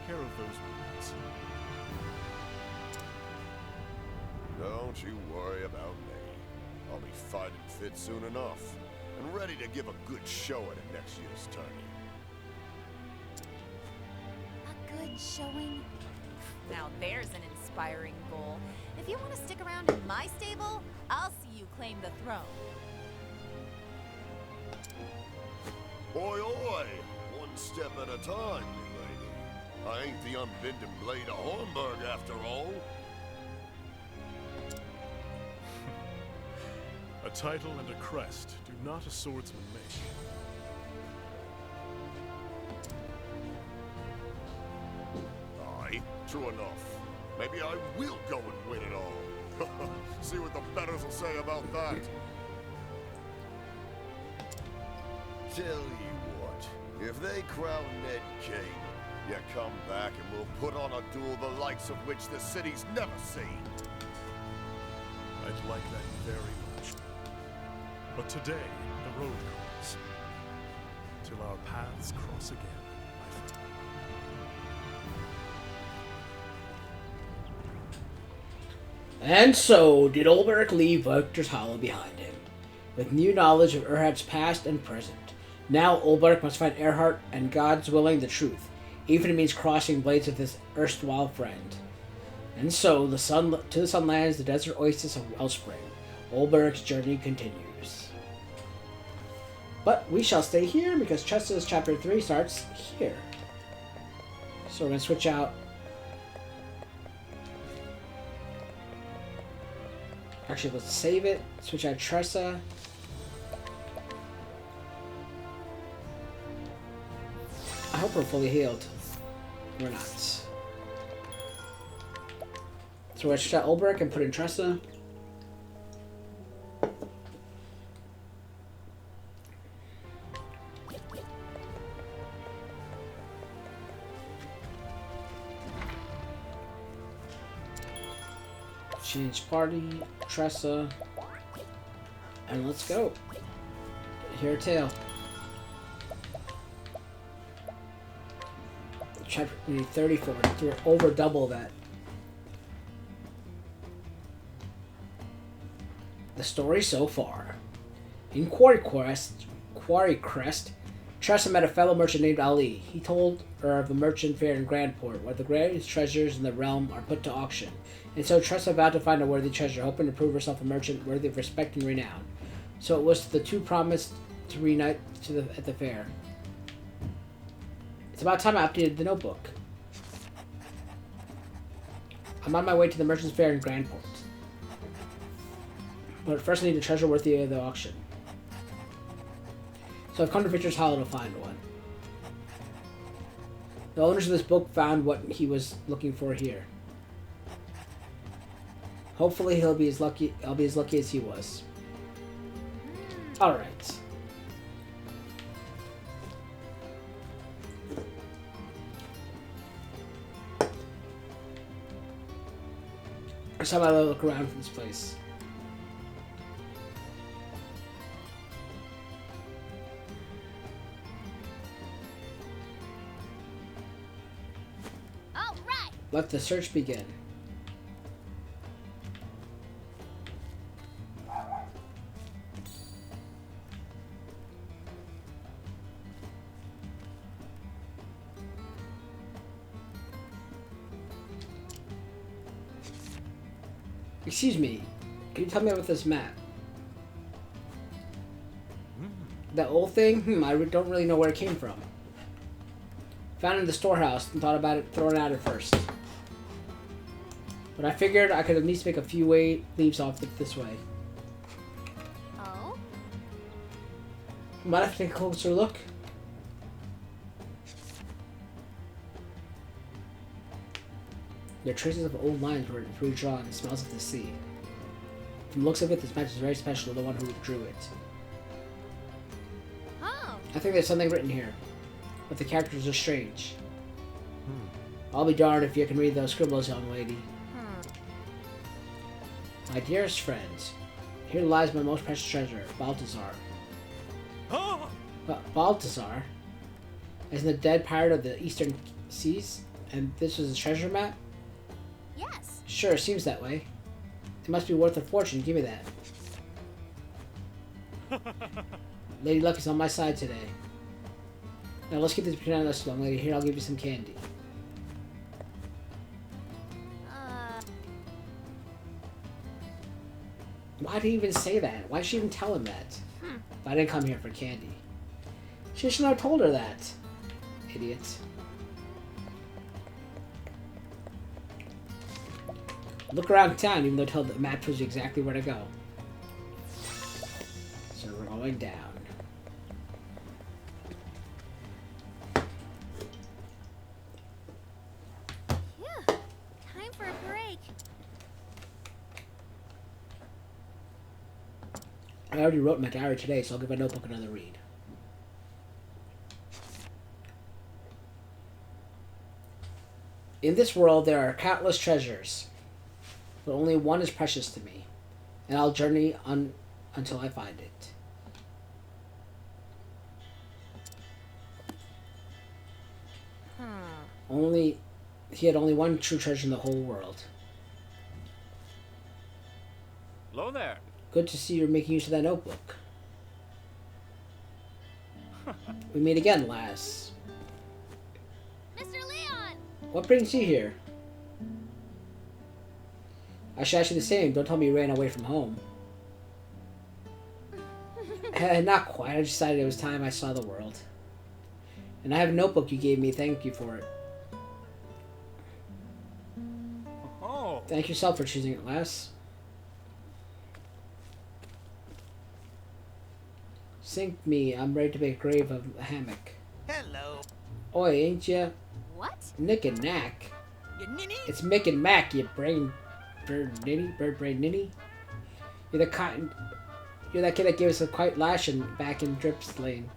care of those wounds. Don't you worry about me. I'll be fighting fit soon enough, and ready to give a good show at next year's tourney. A good showing? Now there's an inspiring goal. If you want to stick around in my stable, I'll see you claim the throne. Oi, oi! One step at a time, you lady. I ain't the unbending blade of Hornburg after all. A title and a crest do not a swordsman make. Aye, true enough. Maybe I will go and win it all. See what the betters will say about that. Tell you what, if they crown Ned king, you come back and we'll put on a duel the likes of which the city's never seen. I'd like that very much. But today, the road calls. Till our paths cross again, my friend. And so did Ulberich leave Victor's Hollow behind him, with new knowledge of Erhard's past and present. Now Ulberich must find Erhard and, God's willing, the truth, even if it means crossing blades with his erstwhile friend. And so, to the Sunlands, the desert oasis of Wellspring, Ulberich's journey continues. But we shall stay here because Tressa's Chapter 3 starts here. So we're going to switch out. Actually, let's save it. Switch out Tressa. I hope we're fully healed. We're not. So we're going to switch out Ulberich and put in Tressa. Change party, Tressa, and let's go. Hear a tale. Chapter 34. We're over double that. The story so far. In Quarry Crest, Tressa met a fellow merchant named Ali. He told her of a merchant fair in Grandport, where the greatest treasures in the realm are put to auction. And so Tressa vowed to find a worthy treasure, hoping to prove herself a merchant worthy of respect and renown. So it was the two promised to reunite at the fair. It's about time I updated the notebook. I'm on my way to the merchant's fair in Grandport. But first I need a treasure worthy of the auction. So I've come to Victor's Hollow to find one. The owners of this book found what he was looking for here. Hopefully I'll be as lucky as he was. Alright. Let's have a look around for this place. All right. Let the search begin. Excuse me, can you tell me about this map? That old thing? I don't really know where it came from. Found it in the storehouse and thought about it throwing it out at first. But I figured I could at least make a few leaps off it this way. Oh? Might have to take a closer look. There are traces of old lines where it was redrawn and smells of the sea. From the looks of it, this match is very special to the one who drew it. Oh. I think there's something written here, but the characters are strange. I'll be darned if you can read those scribbles, young lady. My dearest friends, here lies my most precious treasure, Balthazar. Balthazar? Isn't the dead pirate of the eastern seas? And this is a treasure map? Yes. Sure, seems that way. It must be worth a fortune. Give me that. Lady Luck is on my side today. Now let's get this between us, young lady. Here, I'll give you some candy. Why did he even say that? Why did she even tell him that? I didn't come here for candy. She should have told her that. Idiot. Look around town, even though the map tells you exactly where to go. So we're going down. Phew. Time for a break. I already wrote in my diary today, so I'll give my notebook another read. In this world, there are countless treasures, but only one is precious to me, and I'll journey on until I find it. He had only one true treasure in the whole world. Hello there. Good to see you're making use of that notebook. We meet again, lass. Mr. Leon! What brings you here? I should ask you the same. Don't tell me you ran away from home. Not quite. I decided it was time I saw the world. And I have a notebook you gave me. Thank you for it. Oh. Thank yourself for choosing it, lass. Sink me. I'm ready to make a grave of a hammock. Hello. Oi, ain't ya? What? Nick and Knack. You ninny? It's Mick and Mac, you bird brain ninny. You're that kid that gave us a quiet lashing back in Drips Lane.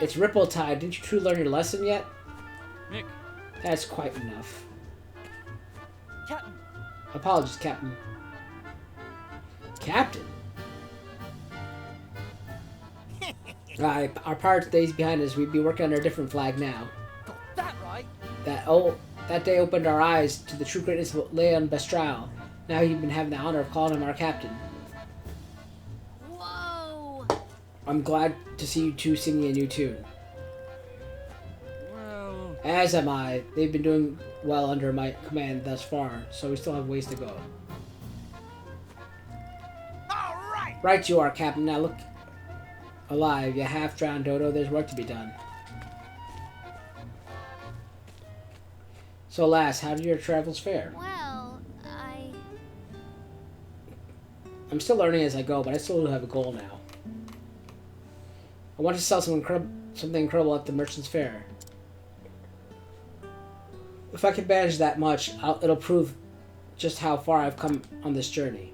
It's Ripple Tide. Didn't you truly learn your lesson yet? Nick. That's quite enough. Captain. Apologies, Captain. Captain? Our pirate days behind us. We'd be working under a different flag now. Got that right. That day opened our eyes to the true greatness of Leon Bestral. Now you've been having the honor of calling him our captain. Whoa! I'm glad to see you two singing a new tune. Well, As am I. They've been doing well under my command thus far, so we still have ways to go. All right. Right you are, Captain. Now look alive, you half-drowned dodo. There's work to be done. So, lass, how did your travels fare? Well, I'm still learning as I go, but I still do have a goal now. I want to sell something incredible at the Merchant's Fair. If I can manage that much, it'll prove just how far I've come on this journey.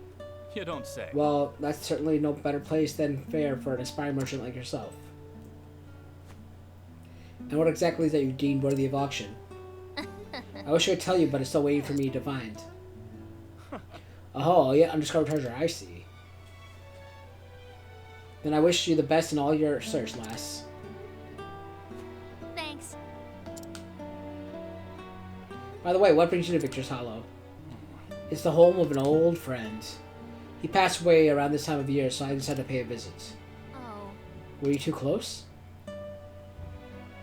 you don't say. Well, that's certainly no better place than fair for an aspiring merchant like yourself. And what exactly is that you deemed worthy of auction? I wish I could tell you, but it's still waiting for me to find. Oh, yeah, undiscovered treasure, I see. Then I wish you the best in all your search, lass. thanks. By the way, what brings you to Victor's Hollow? It's the home of an old friend. He passed away around this time of year, so I decided to pay a visit. Oh. Were you too close?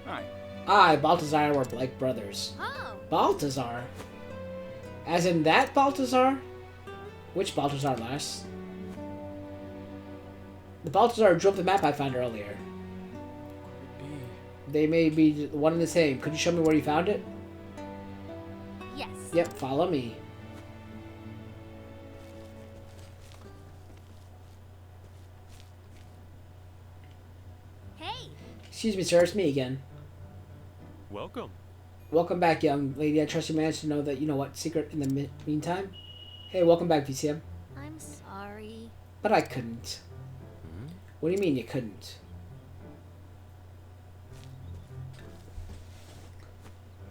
Hi. I and Balthazar were like brothers. Oh. Balthazar? As in that Balthazar? Which Balthazar, lass? The Balthazar who drove the map I found earlier. They may be one and the same. Could you show me where you found it? Yes. Yep, follow me. Hey. Excuse me, sir, it's me again. Welcome. Welcome back, young lady. I trust you managed to know that you know what secret in the meantime. Hey, welcome back, VCM. I'm sorry. But I couldn't. What do you mean you couldn't?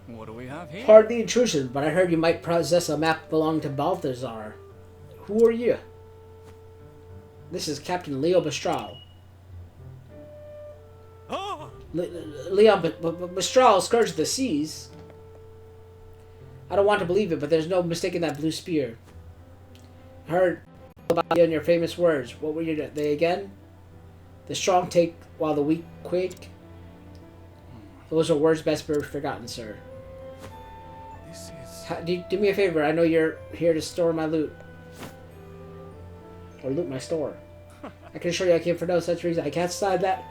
What do we have here? Pardon the intrusion, but I heard you might possess a map belonging to Balthazar. Who are you? This is Captain Leo Bestral. Ah! Leon, but Mistral, Scourge of the Seas. I don't want to believe it, but there's no mistaking that blue spear. I heard about you and your famous words. What were they again? The strong take while the weak quake. Those are words best forgotten, sir. This is... Do me a favor. I know you're here to store my loot. Or loot my store. I can assure you I came for no such reason. I can't decide that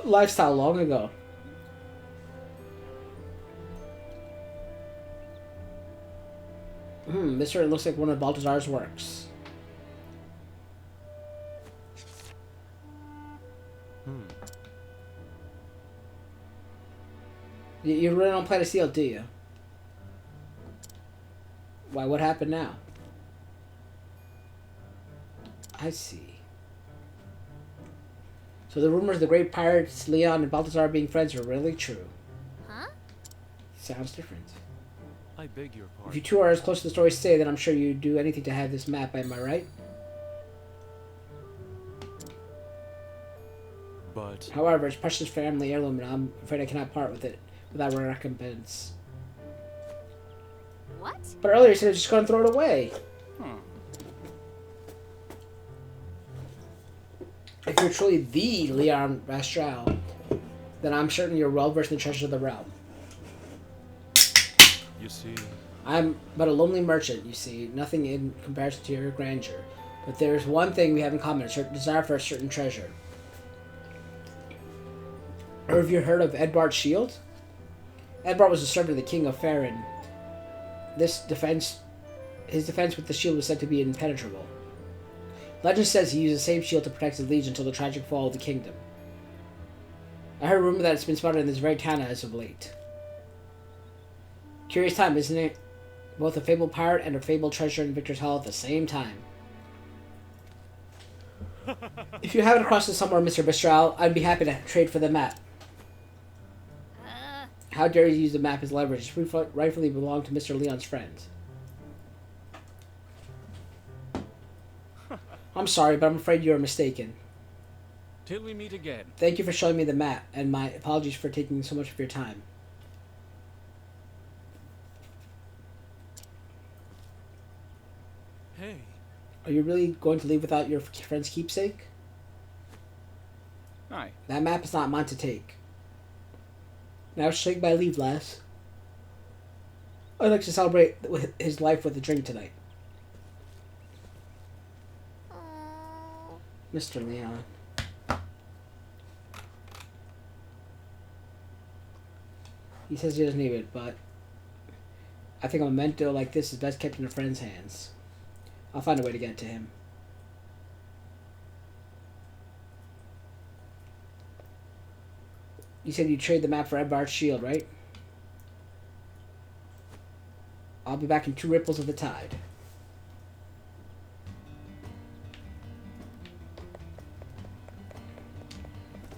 lifestyle long ago. This certainly looks like one of Baltazar's works. You really don't plan to steal, do you? Why, what happened now? I see. So the rumors of the great pirates Leon and Balthazar being friends are really true. Huh? Sounds different. I beg your If pardon. you two are as close to the story say, then I'm sure you'd do anything to have this map, am I right? But However, it's precious family heirloom and I'm afraid I cannot part with it without a recompense. What? But earlier you said I was just going to throw it away. If you're truly the Leon Rastral, then I'm certain you're well versed in the treasures of the realm. you see, I'm but a lonely merchant, you see, nothing in comparison to your grandeur. But there's one thing we have in common, a certain desire for a certain treasure. Or have you heard of Edbard's shield? Edbard was a servant of the king of Faerun. His defense with the shield was said to be impenetrable. Legend says he used the same shield to protect his liege until the tragic fall of the kingdom. I heard a rumor that it's been spotted in this very town as of late. Curious time, isn't it? Both a fabled pirate and a fabled treasure in Victor's Hall at the same time. If you haven't crossed it somewhere, Mr. Bistral, I'd be happy to trade for the map. How dare you use the map as leverage? It rightfully belonged to Mr. Leon's friends. I'm sorry, but I'm afraid you are mistaken. Till we meet again. Thank you for showing me the map, and my apologies for taking so much of your time. hey, Are you really going to leave without your friend's keepsake? Aye. That map is not mine to take. Now shake my leave, lass. I'd like to celebrate his life with a drink tonight. Mr. Leon. He says he doesn't need it, but I think a memento like this is best kept in a friend's hands. I'll find a way to get it to him. You said you'd trade the map for Edbard's shield, right? I'll be back in 2 ripples of the tide.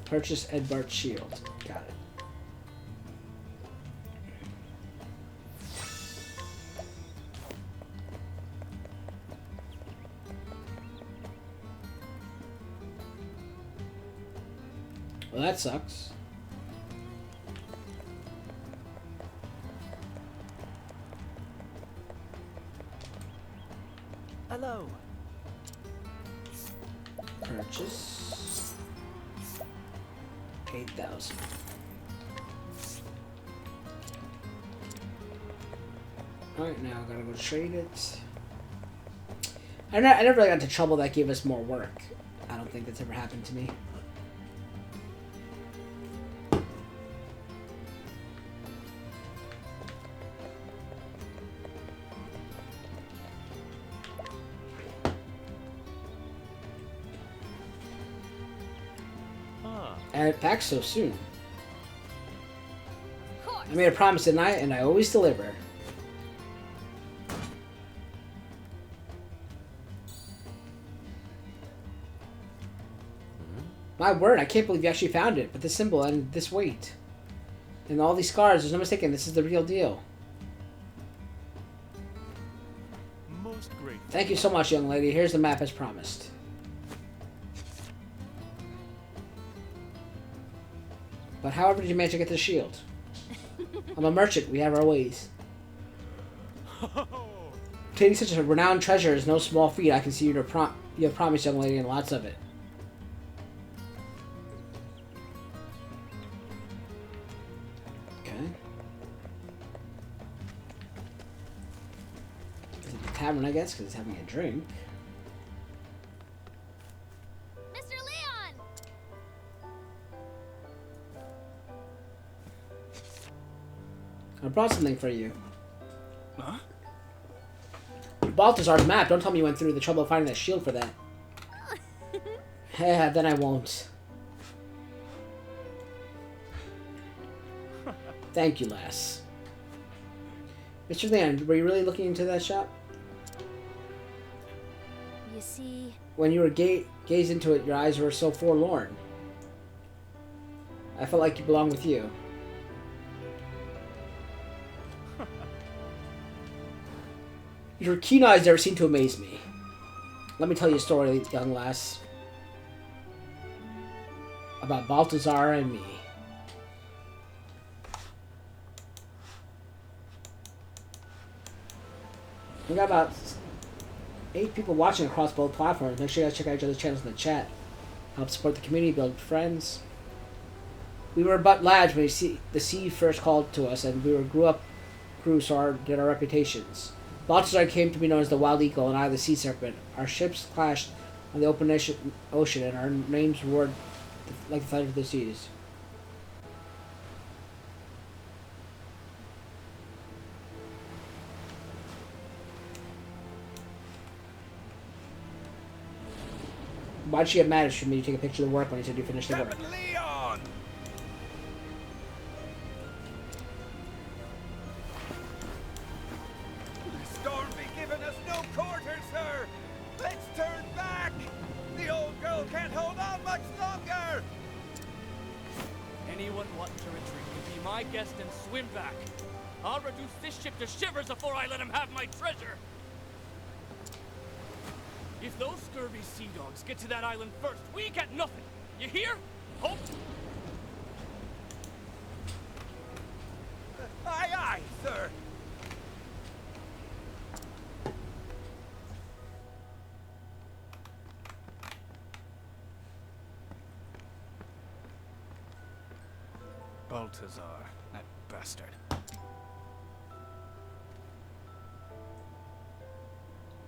Purchase Edbard's shield. Got it. Well, that sucks. Hello. Purchase 8,000. Alright, now I gotta go trade it. I never really got into trouble that gave us more work. I don't think that's ever happened to me. And back so soon. I made a promise tonight, and I always deliver. My word, I can't believe you actually found it. But this symbol and this weight. And all these scars, there's no mistaking, this is the real deal. most grateful. Thank you so much, young lady. Here's the map as promised. But however did you manage to get the shield? I'm a merchant. We have our ways. Obtaining such a renowned treasure is no small feat. I can see you have promised, young lady, and lots of it. Okay. Is it the tavern, I guess, because it's having a drink. Mr. Leon! I brought something for you. Huh? Balthazar's map. Don't tell me you went through the trouble of finding that shield for that. Yeah, then I won't. Thank you, lass. Mr. Leon, were you really looking into that shop? You see... When you were gazed into it, your eyes were so forlorn. I felt like you belonged with you. Your keen eyes never seem to amaze me. Let me tell you a story, young lass. About Balthazar and me. We got about 8 people watching across both platforms. Make sure you guys check out each other's channels in the chat. Help support the community, build friends. We were but lads when the sea first called to us, and we grew so did our reputations. Balthazar came to be known as the Wild Eagle and I the Sea Serpent. Our ships clashed on the open ocean, and our names roared like the thunder of the seas. Why'd she get mad at me to take a picture of the work when he said you finished the work? Captain Leon! The storm be giving us no quarter, sir! Let's turn back! The old girl can't hold on much longer! Anyone wanting to retreat can be my guest and swim back. I'll reduce this ship to shivers before I let him have my treasure. If those scurvy sea dogs get to that island first, we get nothing. You hear? Hope? Aye, aye, sir! Balthazar, that bastard.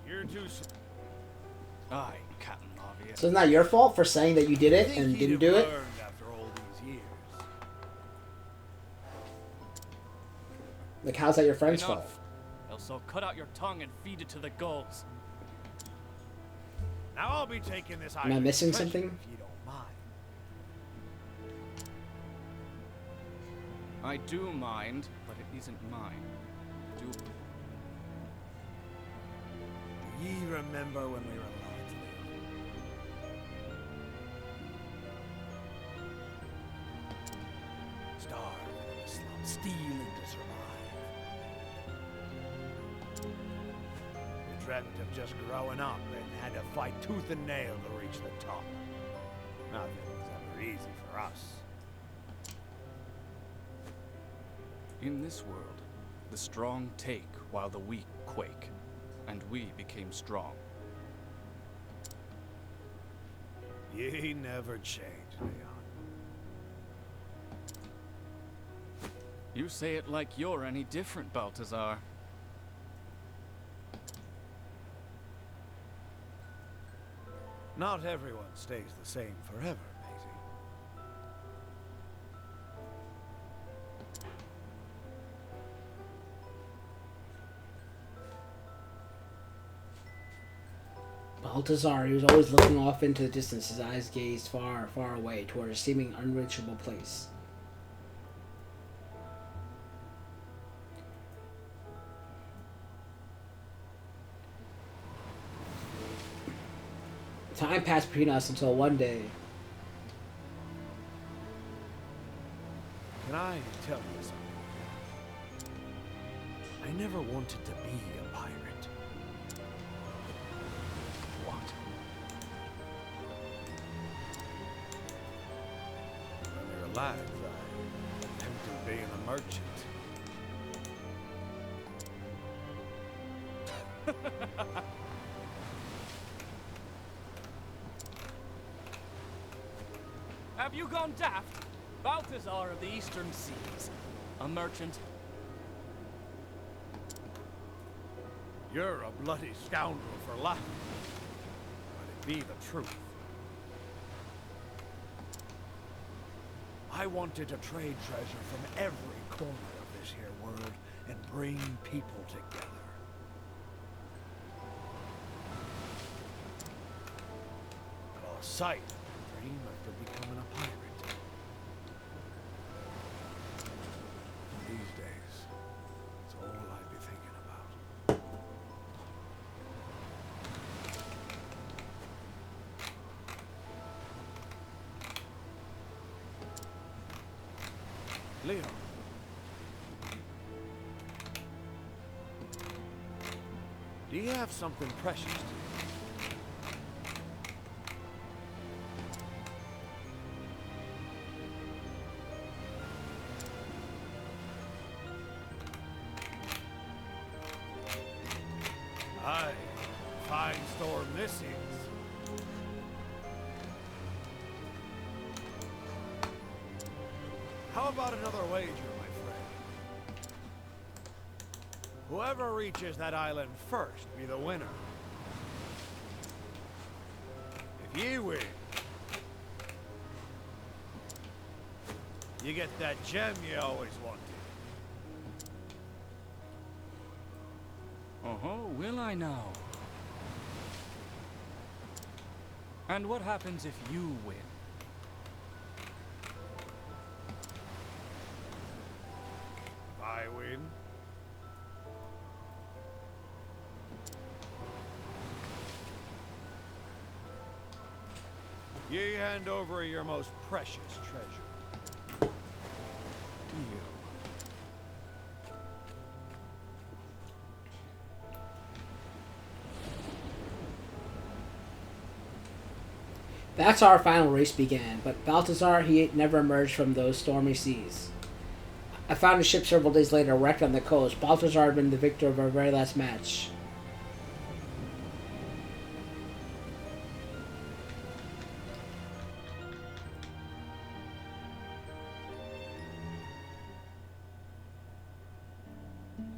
You're too... Aye, Captain Obvious. So it's not your fault for saying that you did it and didn't do it? After all these years. Like, how's that your friend's Enough. fault? Else I'll cut out your tongue and feed it to the gulls. Now I'll be taking this Am I missing something? if you don't mind. I do mind, but it isn't mine. Do Do ye remember when we were lads, Leon? Starving in the slum, stealing to survive. We dreamt of just growing up and had to fight tooth and nail to reach the top. Nothing was ever easy for us. In this world, the strong take while the weak quake, and we became strong. Ye never changed, Leon. You say it like you're any different, Balthazar. Not everyone stays the same forever, matey. Balthazar, he was always looking off into the distance, his eyes gazed far, far away toward a seeming unreachable place. Time passed between us until one day. Can I tell you something? I never wanted to be a pirate. What? When we were lads, being a merchant. Have you gone daft? Balthazar of the Eastern Seas. A merchant. You're a bloody scoundrel for laughing. But it be the truth. I wanted to trade treasure from every corner of this here world and bring people together. I lost sight of the dream after becoming a pirate. These days, it's all I'd be thinking about. Leo. Do you have something precious to you? Aye, fine storm this is. How about another wager, my friend? Whoever reaches that island first be the winner. If you win, you get that gem you always wanted. Oh, will I now? And what happens if you win? If I win, you hand over your most precious treasure. You. That's how our final race began, but Balthazar, he never emerged from those stormy seas. I found his ship several days later, wrecked on the coast. Balthazar had been the victor of our very last match.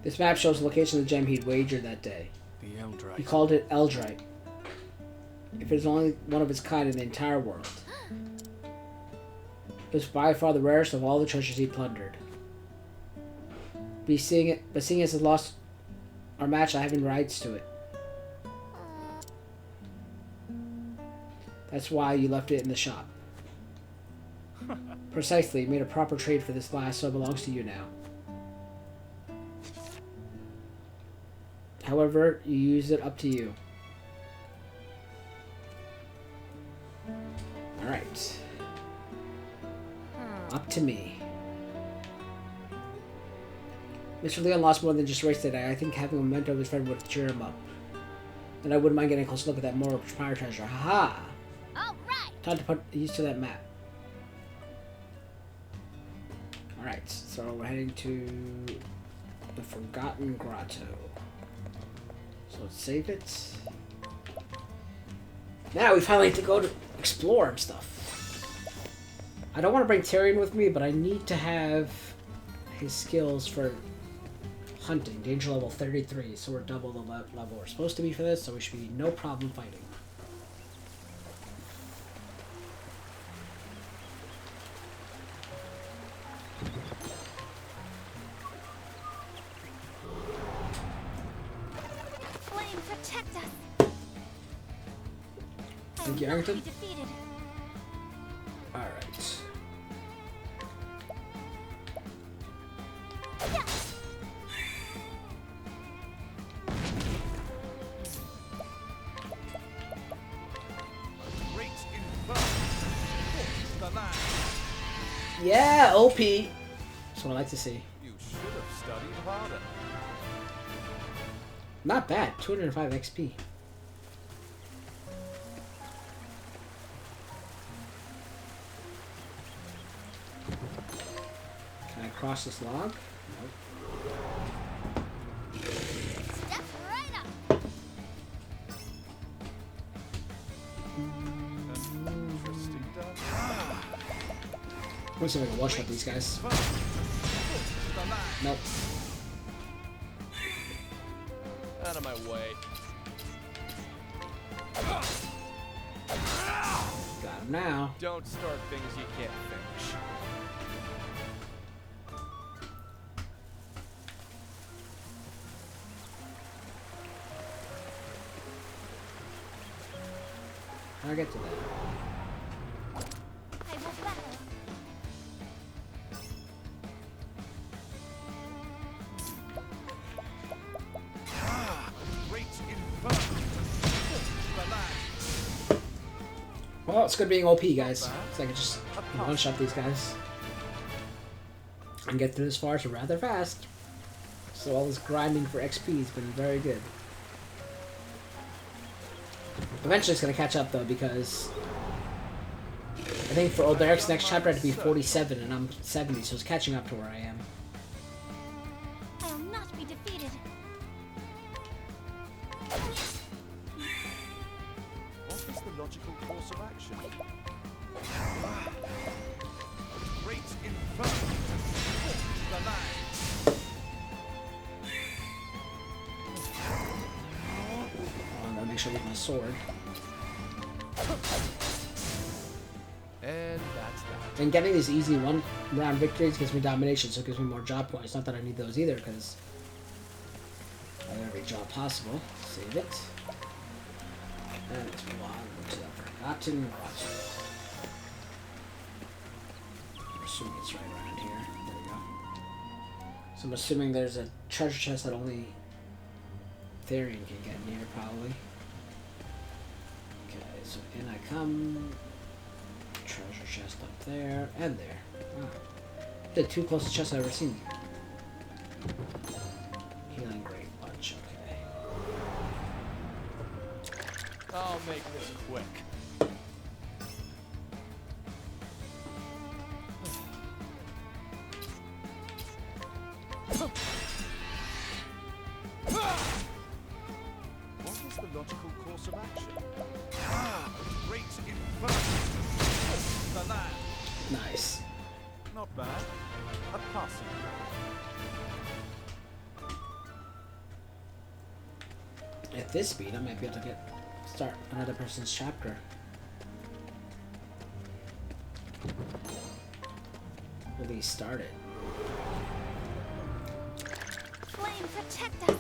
This map shows the location of the gem he'd wagered that day. The Eldrite. He called it Eldrite. If it's only one of its kind in the entire world. It was by far the rarest of all the treasures he plundered. But seeing as it lost our match, I have no rights to it. That's why you left it in the shop. Precisely, you made a proper trade for this last, so it belongs to you now. However, you use it up to you. Alright. Up to me. Mr. Leon lost more than just a race today. I think having a memento of his friend would cheer him up. And I wouldn't mind getting a close look at that more fire treasure. Haha! Alright! Time to put use to that map. Alright, so we're heading to the Forgotten Grotto. So let's save it. Now we finally have to go to explore and stuff. I don't want to bring Tyrion with me, but I need to have his skills for hunting. Danger level 33, so we're double the level we're supposed to be for this, so we should be no problem fighting. Flame, protect us! Thank you, I will not Arrington. be defeated. Alright. Yeah. Great inferno. Force the land. Yeah, OP! That's what I like to see. You should have studied harder. Not bad. 205 XP. Can I cross this log? Nope. Step right up. Interesting down I'm see if I can one-shot these guys. Nope. out of my way. Got him now. Don't start things you can't finish. I'll get to that. I will battle. Well, it's good being OP, guys. So I can just one-shot these guys. And get through this forest rather fast. So all this grinding for XP has been very good. Eventually it's going to catch up, though, because I think for Old Eric's next chapter I have to be 47, and I'm 70, so it's catching up to where I am. I will not be defeated. What is the logical course of action? Great inferno! The line! I'm going to make sure I get my sword. And that's that. And getting these easy one-round victories gives me domination, so it gives me more job points. Not that I need those either, because I have every job possible. Save it. And it's one to the forgotten rock. I'm assuming it's right around here. There we go. So I'm assuming there's a treasure chest that only Therian can get near, probably. Okay, so in I come. Treasure chest up there and there. Wow. The two closest chests I've ever seen. Healing great bunch, okay. I'll make this quick. What is the logical course of action? Great inferno! The land! Nice. Not bad. A passing. At this speed, I might be able to start another person's chapter. At least start it. Flame, protect us.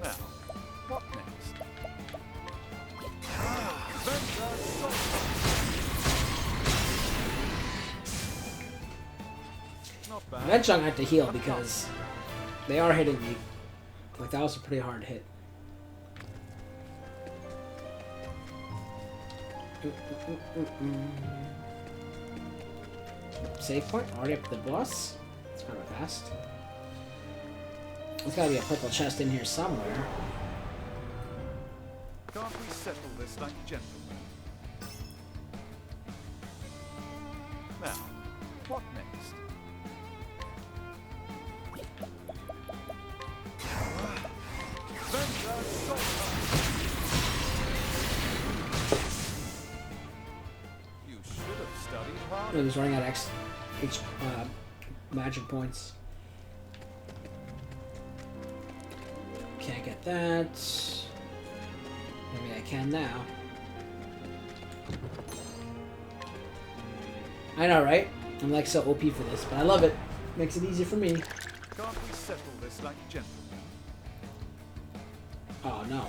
Now, what next? Not bad. Eventually I'm gonna have to heal because they are hitting me. Like, that was a pretty hard hit. Save point? Already up to the boss? It's kind of fast. There's gotta be a purple chest in here somewhere. Can't we settle this like gentlemen? Now, what next? You should have studied It harder. was running out of magic points. Can't get that. Maybe I can now. I know, right? I'm like so OP for this, but I love it. Makes it easy for me. Can't we settle this like gentlemen? Oh no.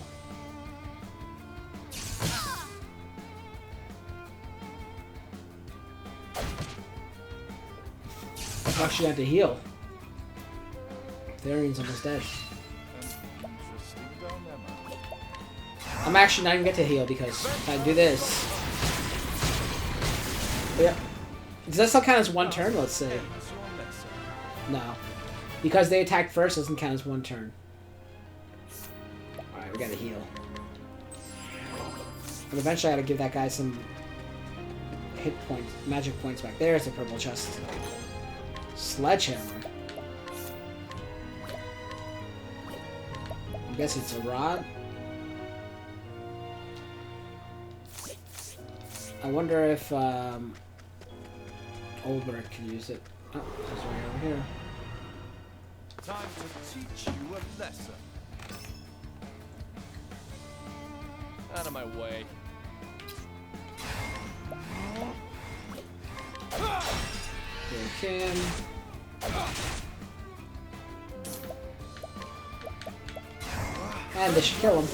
I actually had to heal. Therian's almost dead. An interesting dilemma. I'm actually not even get to heal because if I do this. Yeah. Does that still count as one turn? Let's say. Ends your lesson. No. Because they attacked first, doesn't count as one turn. Alright, we gotta heal. But eventually I gotta give that guy some hit points, magic points back. There's the purple chest. Sledgehammer. I guess it's a rod. I wonder if Olbert can use it. Oh, it's right over here. Time to teach you a lesson. Out of my way. Here we can. And they should kill him.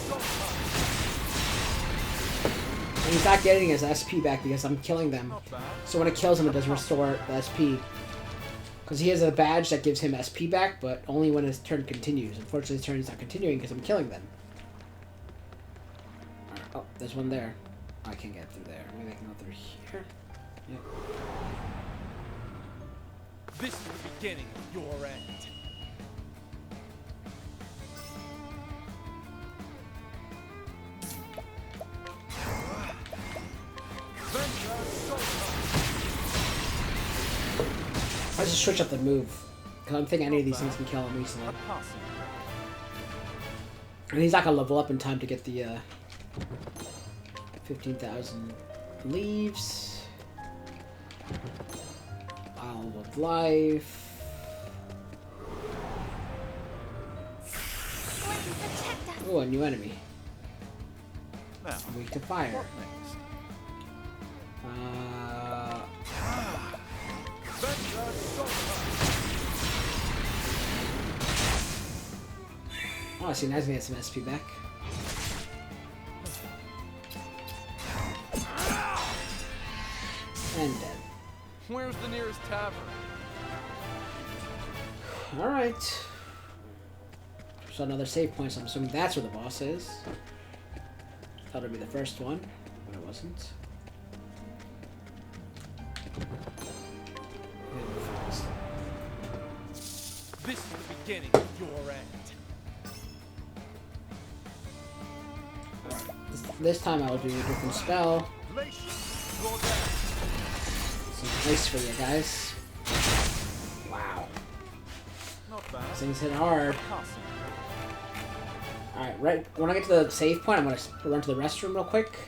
And he's not getting his SP back because I'm killing them. So when it kills him, it does restore the SP. Because he has a badge that gives him SP back, but only when his turn continues. Unfortunately, his turn is not continuing because I'm killing them. Right. Oh, there's one there. Oh, I can't get through there. Maybe I can go through here. Yep. This is the beginning of your end. I just switch up the move. Because I'm thinking any of these things can kill him easily. And he's not going to level up in time to get the 15,000 leaves. Isle of Life. Oh, a new enemy. Now, Weak to fire. what next? Oh, see, now he's gonna get some SP back. And dead. Where's the nearest tavern? Alright. So another save point, so I'm assuming that's where the boss is. Thought it'd be the first one, but it wasn't. This is the beginning of your end. This time I will do a different spell. Some ice for you guys. Wow. Not bad. These things hit hard. Alright, right when I get to the save point, I'm going to run to the restroom real quick.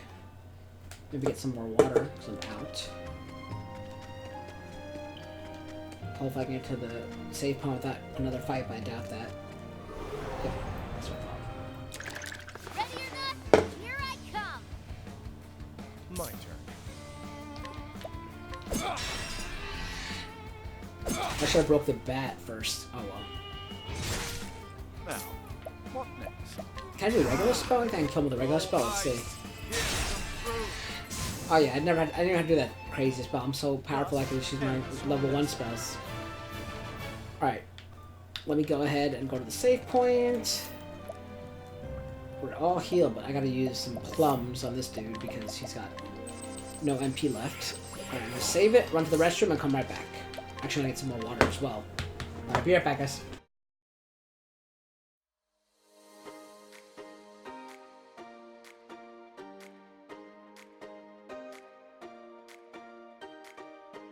Maybe get some more water, because I'm out. Hopefully I can get to the save point without another fight, but I doubt that. Yep, that's what I thought. Ready or not, here I come. My turn. I should have broke the bat first. Oh well. Now, what next? Can I do a regular spell? I think I can kill him with a regular spell. Let's see. Oh yeah, I didn't have to do that crazy spell. I'm so powerful I can just use my level 1 spells. Alright. Let me go ahead and go to the save point. We're all healed, but I gotta use some plums on this dude because he's got no MP left. Alright, I'm gonna save it, run to the restroom, and come right back. Actually, I get some more water as well. Alright, be right back, guys.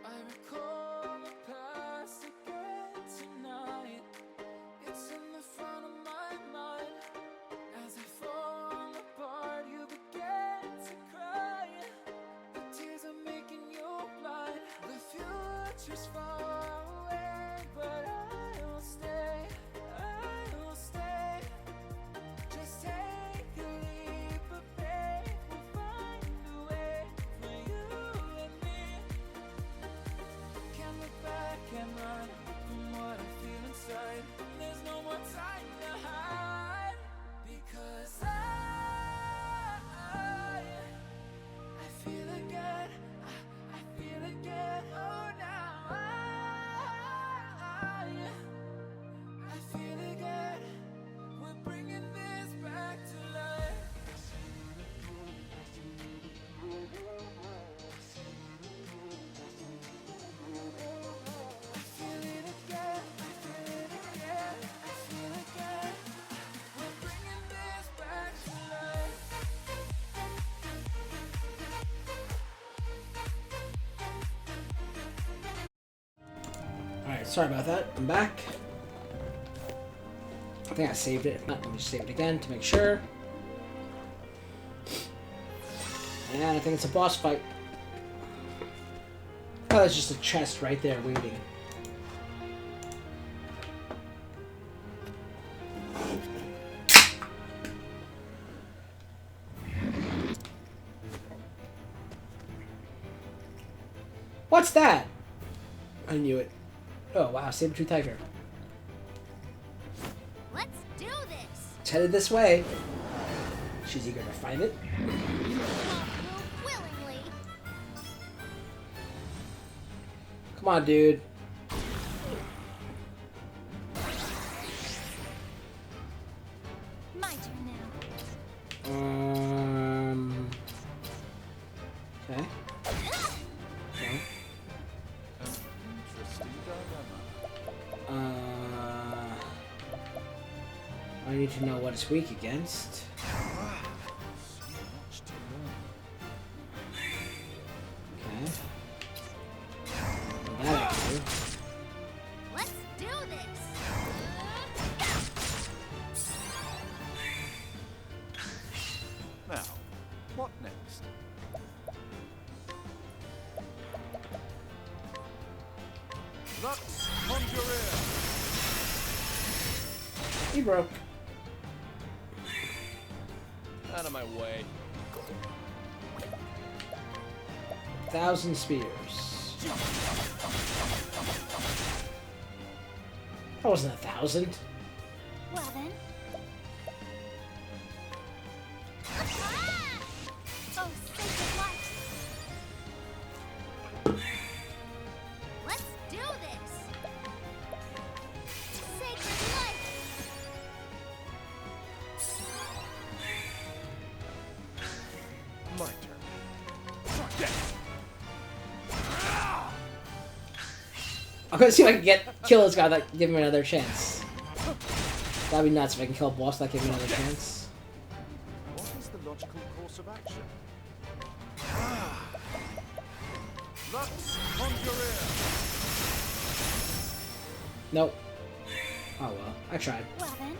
I recall the past again tonight. It's in the front of my mind. As I fall apart, you begin to cry. The tears are making you blind. The future's far away, but I'll stay. I'll stay. Just take a leap of faith. We'll find a way for you and me. Can't look back and run from what I feel inside. There's no more time to hide. Because I feel again. I feel again. Oh, now Alright, sorry about that. I'm back. I think I saved it. If not, let me just save it again to make sure. And I think it's a boss fight. Oh, there's just a chest right there waiting. What's that? I knew it. Oh wow, saber-tooth tiger. Let's do this. It's headed this way. She's eager to find it. I'll move willingly. Come on, dude. My turn now. Okay. Okay. Interesting dilemma. I need to know what it's weak against. So much to learn. Okay. Well, that I can do. Let's do this. Now, what next? Lux Conjurer! He broke. Out of my way. 1,000 spears. That wasn't 1,000. Well then. Oh, sacred light. Let's do this. Sacred light. My turn. Death. I'm gonna see if I can kill this guy that give him another chance. That'd be nuts if I can kill a boss that give him another chance. What is the logical course of action? Lux Conjurer! Nope. Oh well, I tried. Well then.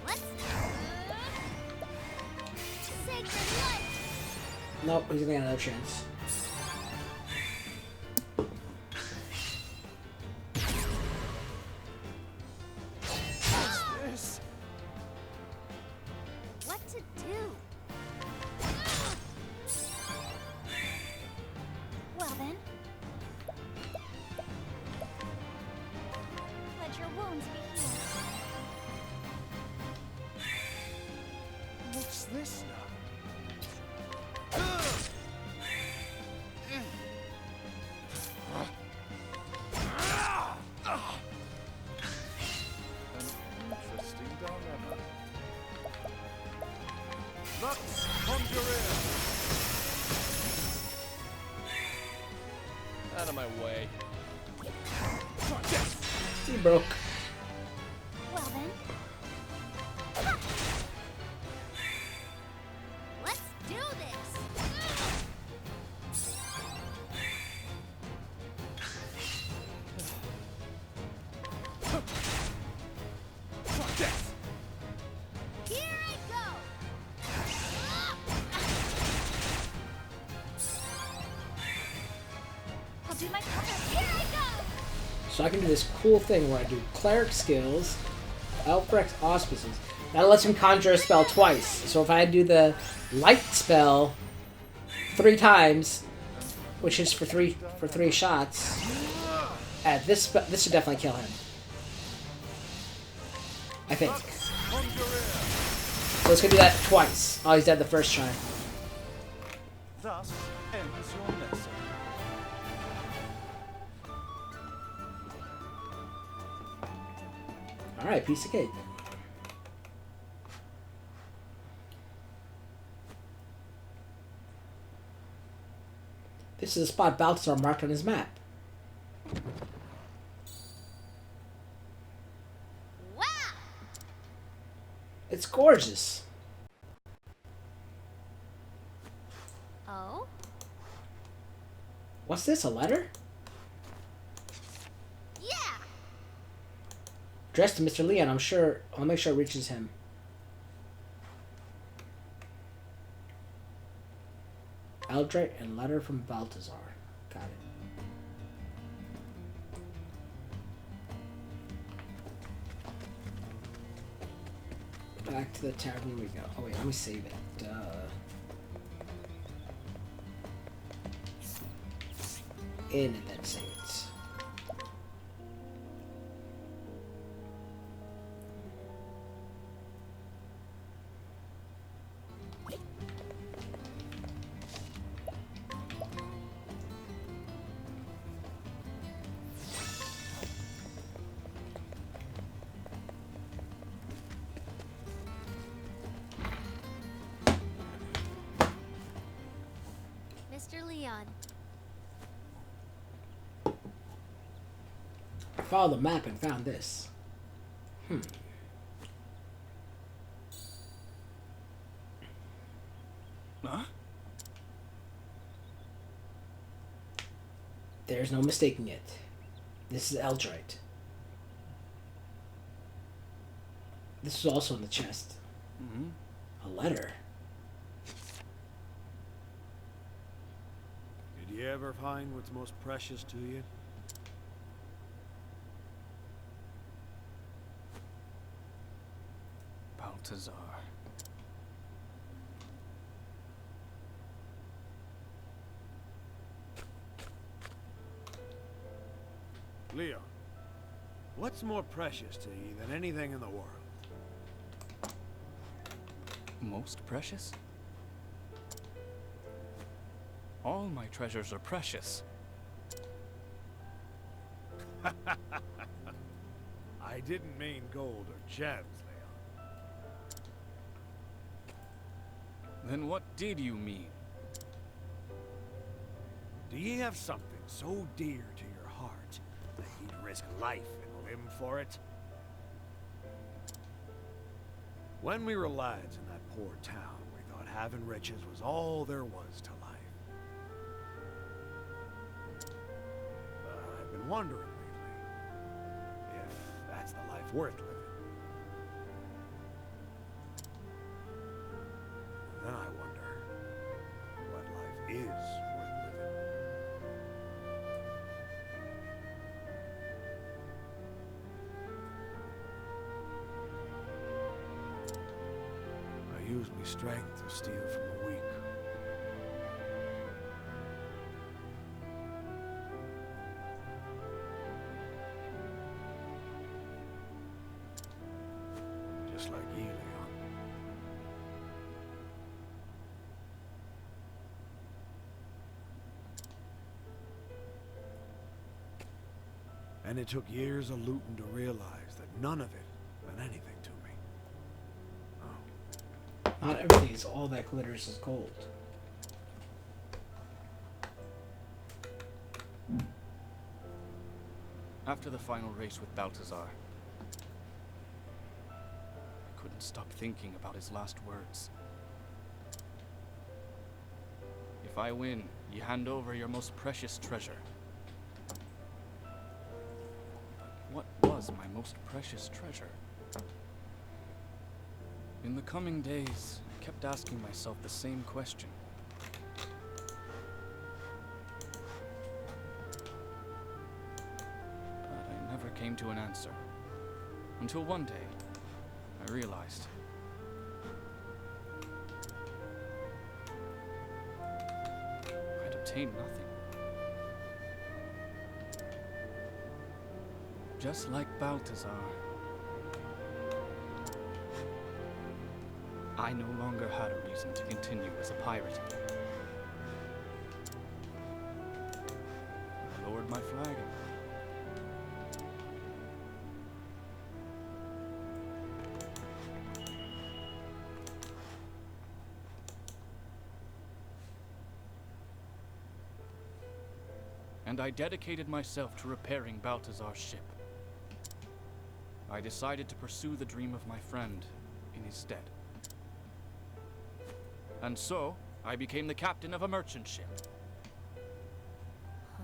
Let's sacred light. Nope, he's gonna get another chance. This? What to do? Well then. Let your wounds be healed. What's this now? An interesting dilemma. Lux Conjurer! Out of my way. He broke. Well then. Let's do this. Death. Here I go. I'll do my cover. Here I go. So I can do this cool thing where I do cleric skills, Elfrex auspices. That lets him conjure a spell twice. So if I do the light spell 3 times, which is for three shots, this should definitely kill him. I think. So it's gonna do that twice. Oh, he's dead the first try. Thus ends your lesson. Alright, piece of cake. This is the spot Balthazar marked on his map. Wow. It's gorgeous. Oh? What's this, a letter? Yeah! Addressed to Mr. Leon, I'll make sure it reaches him. Eldritch and letter from Balthazar. Got it. Back to the tavern we go. Oh wait, let me save it. In and then save it. Mr. Leon. I followed the map and found this. Huh? There's no mistaking it. This is Eldritch. This is also in the chest. Mm-hmm. A letter. Did you ever find what's most precious to you? Balthazar. Leon, what's more precious to you than anything in the world? Most precious? All my treasures are precious. I didn't mean gold or gems, Leon. Then what did you mean? Do ye have something so dear to your heart that you'd risk life and limb for it? When we were lads in that poor town, we thought having riches was all there was to life. But I've been wondering lately if that's the life worth living. And then I wonder what life is worth living. I use my strength to steal from the weak. Just like ye, Leon. And it took years of looting to realize that none of it meant anything to me. Oh. Not everything is all that glitters is gold. After the final race with Balthazar, I couldn't stop thinking about his last words. If I win, you hand over your most precious treasure. What was my most precious treasure? In the coming days, I kept asking myself the same question. But I never came to an answer. Until one day, I realized. I'd obtained nothing. Just like Balthazar, I no longer had a reason to continue as a pirate. I lowered my flag. And I dedicated myself to repairing Balthazar's ship. I decided to pursue the dream of my friend in his stead. And so, I became the captain of a merchant ship. Huh.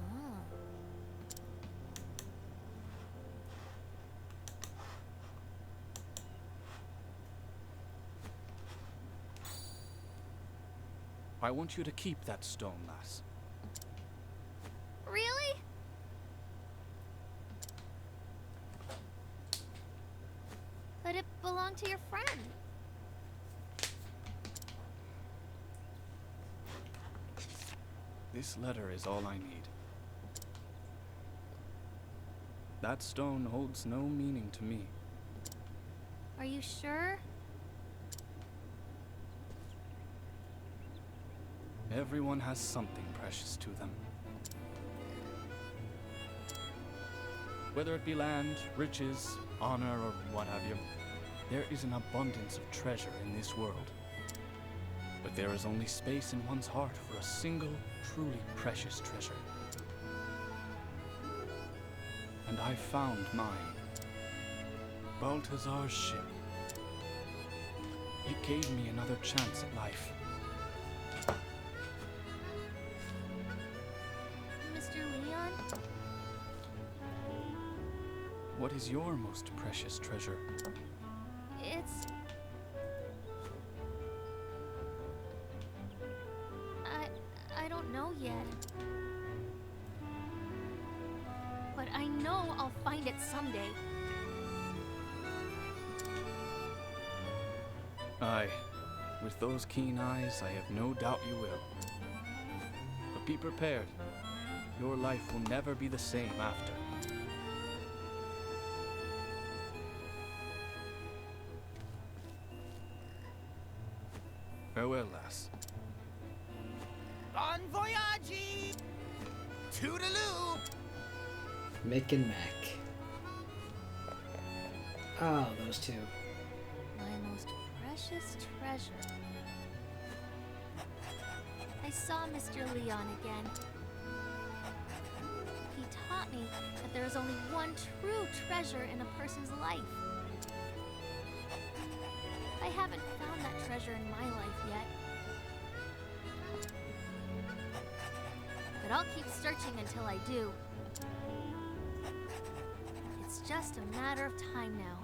I want you to keep that stone, lass. Really? But it belonged to your friend. This letter is all I need. That stone holds no meaning to me. Are you sure? Everyone has something precious to them. Whether it be land, riches, honor, or what have you, there is an abundance of treasure in this world. But there is only space in one's heart for a single, truly precious treasure. And I found mine. Balthazar's ship. It gave me another chance at life. Mr. Leon? What is your most precious treasure? It's... I don't know yet. But I know I'll find it someday. Aye. With those keen eyes, I have no doubt you will. But be prepared. Your life will never be the same after. Farewell, lass. Bon voyage! Toodaloo! Mick and Mac. Oh, those two. My most precious treasure. I saw Mr. Leon again. He taught me that there is only one true treasure in a person's life. I haven't found that treasure in my life yet. But I'll keep searching until I do. It's just a matter of time now.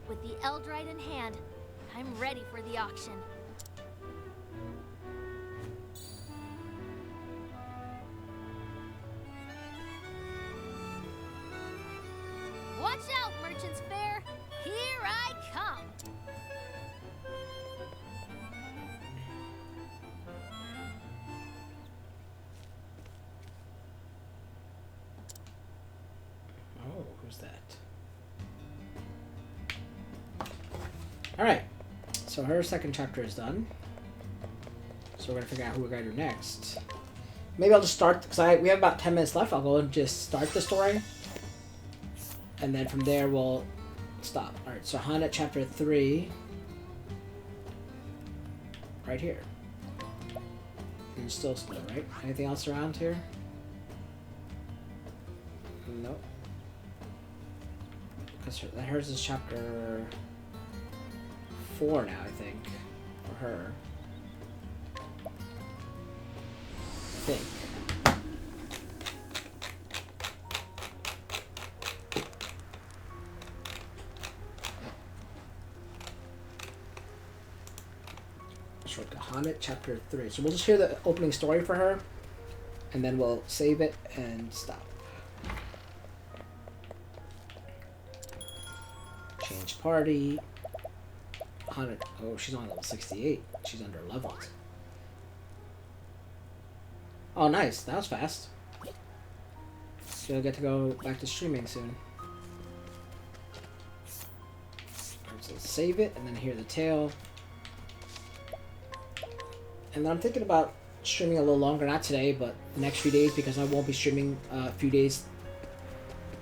With the Eldrite in hand, I'm ready for the auction. Watch out, Merchant's Fair! Here I come! Oh, who's that? Alright, so her second chapter is done. So we're gonna figure out who we're gonna do next. Maybe I'll just start, because we have about 10 minutes left. I'll go and just start the story. And then from there we'll stop. Alright, so Han at chapter 3. Right here. And still snow, right? Anything else around here? Nope. Because hers is chapter 4 now, I think. For her. I think. Hanet chapter 3. So we'll just hear the opening story for her, and then we'll save it and stop. Change party. Hanet. Oh, she's on level 68. She's under leveled. Oh, nice. That was fast. She'll get to go back to streaming soon. So let's save it, and then hear the tale. And then I'm thinking about streaming a little longer, not today, but the next few days, because I won't be streaming a few days.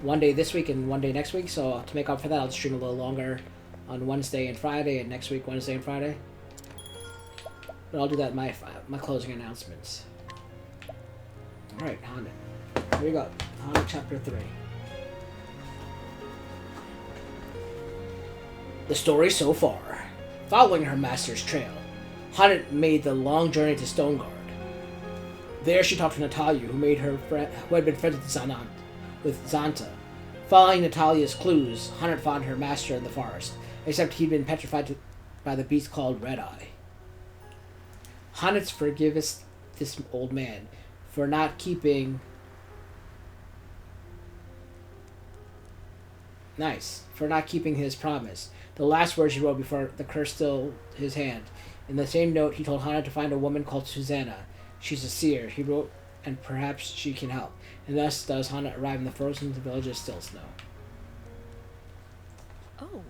One day this week and one day next week, so to make up for that, I'll stream a little longer on Wednesday and Friday, and next week, Wednesday and Friday. But I'll do that in my closing announcements. Alright, Honda. Here we go. Honda chapter 3. The story so far. Following her master's trail, Hana made the long journey to Stoneguard. There she talked to Natalia, who had been friends with Zanta. Following Natalia's clues, Hana found her master in the forest, except he'd been petrified by the beast called Red Eye. Hana forgives this old man for not keeping... for not keeping his promise. The last words he wrote before the curse stilled his hand. In the same note, he told Hana to find a woman called Susanna. She's a seer, he wrote, and perhaps she can help. And thus does Hana arrive in the frozen village of Still Snow. Oh.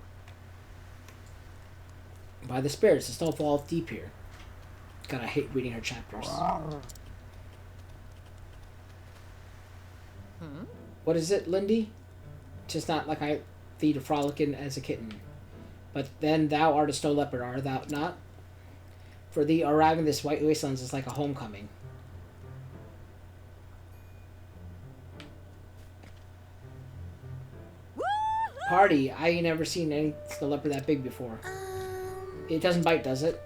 By the spirits, the snow falls deep here. God, I hate reading her chapters. What is it, Lindy? Tis not like I thee to frolic in as a kitten. But then thou art a snow leopard, art thou not? For thee arriving this white wastelands is like a homecoming. Party, I ain't never seen any snow leopard that big before. It doesn't bite, does it?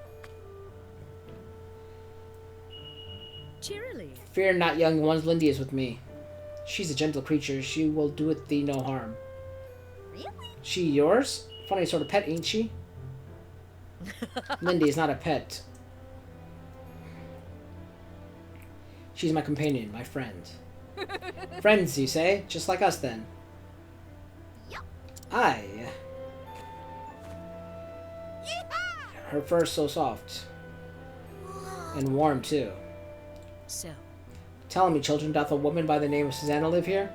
Cheerily. Fear not, young ones, Lindy is with me. She's a gentle creature, she will do it thee no harm. Really? She yours? Funny sort of pet, ain't she? Lindy is not a pet. She's my companion, my friend. Friends, you say? Just like us, then. Yep. Aye. Yeehaw! Her fur's so soft. And warm, too. So, Tell me, children, doth a woman by the name of Susanna live here?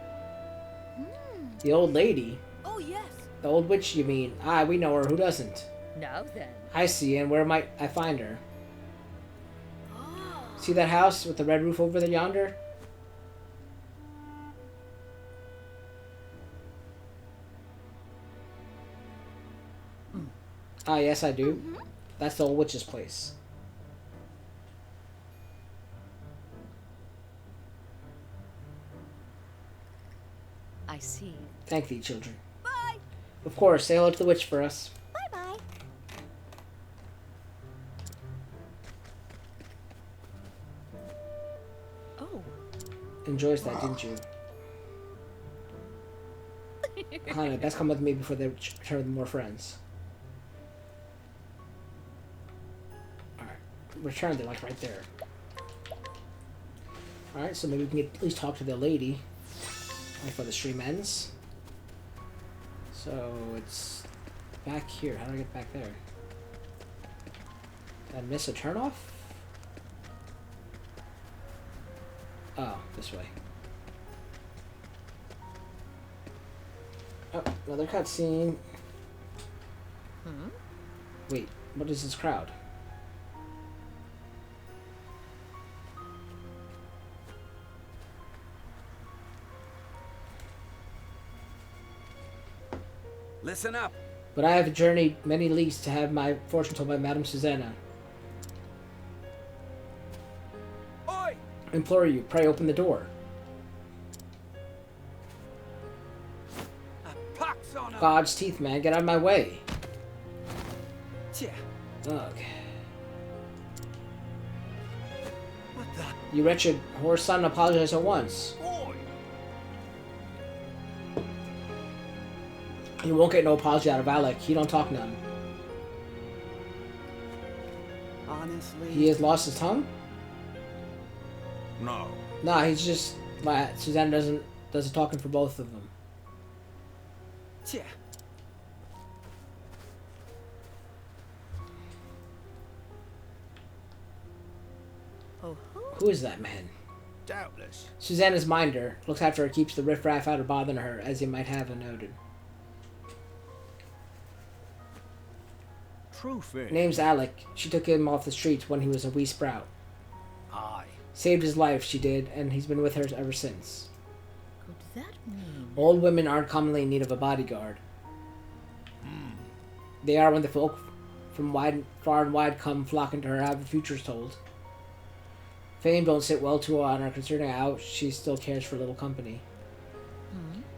The old lady? oh yes. The old witch, you mean? Aye, we know her. Who doesn't? Now then. I see, and where might I find her? Oh. See that house with the red roof over there yonder? Ah, yes, I do. That's the old witch's place. I see. Thank thee, children. Bye. Of course, say hello to the witch for us. Bye-bye. Oh. Enjoys that, didn't you? Hana, best come with me before they turn more friends. Alright. Return, they're like right there. Alright, so maybe we can at least talk to the lady before the stream ends. So it's back here. How do I get back there? Did I miss a turnoff? Oh, this way. Oh, another cutscene. Wait, what is this crowd? Listen up. But I have journeyed many leagues to have my fortune told by Madame Susanna. Oi! I implore you, pray open the door. A pox on 'em. God's teeth, man, get out of my way. Tja, Ugh. what the? You wretched whore son, apologize at once. Oi! You won't get no apology out of Alec. He don't talk none. Honestly? He has lost his tongue? No. Nah, he's just... Susanna does the talking for both of them. Tja. Oh, Who is that man? Doubtless. Susanna's minder. Looks after her, keeps the riffraff out of bothering her, as you might have noted. True thing. Name's Alec. She took him off the streets when he was a wee sprout. Aye. Saved his life, she did, and he's been with her ever since. could that mean? Old women aren't commonly in need of a bodyguard. They are when the folk from far and wide come flocking to her, have the futures told. Fame don't sit well to her on her, considering how she still cares for little company.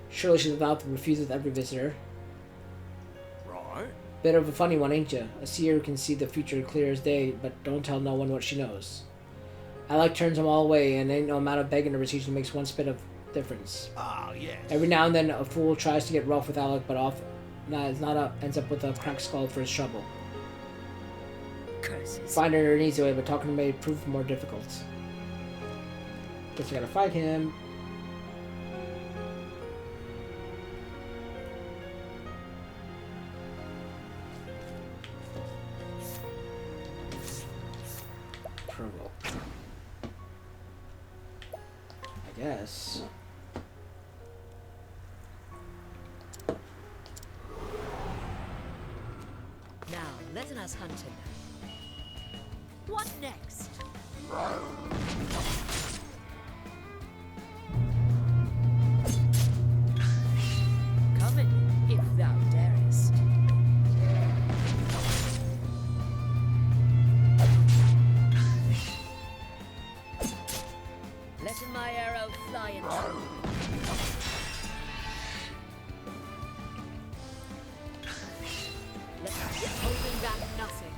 Surely she does not refuse every visitor. Right. Bit of a funny one, ain't ya? A seer who can see the future clear as day, but don't tell no one what she knows. Alec turns them all away, and ain't no amount of begging or beseeching makes one spit of difference. Ah, yes. Every now and then, a fool tries to get rough with Alec, but ends up with a cracked skull for his trouble. Curses. Find her an easy way, but talking to him may prove more difficult. Guess we gotta fight him. Provoke. I guess. Now, let us hunt him. What next? Come in, if thou darest. Letting my arrow fly and true. Holding back nothing.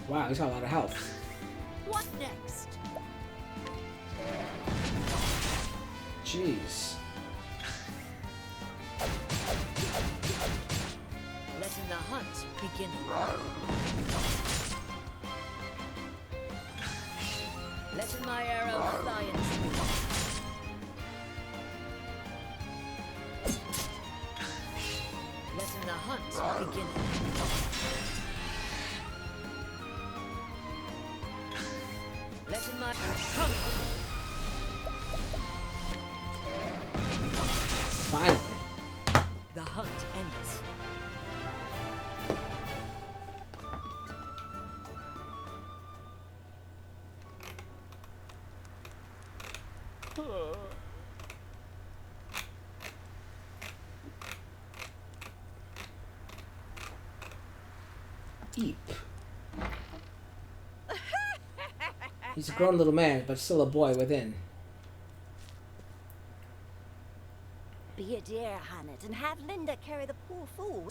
Wow, he's got a lot of health. What next? Jeez. Letting the hunt begin. Letting my arrow fly and true. Letting the hunt begin. Letting my come. Finally. The hunt ends. Eep. He's a grown little man, but still a boy within. Be a dear, Hannett, and have Linda carry the poor fool.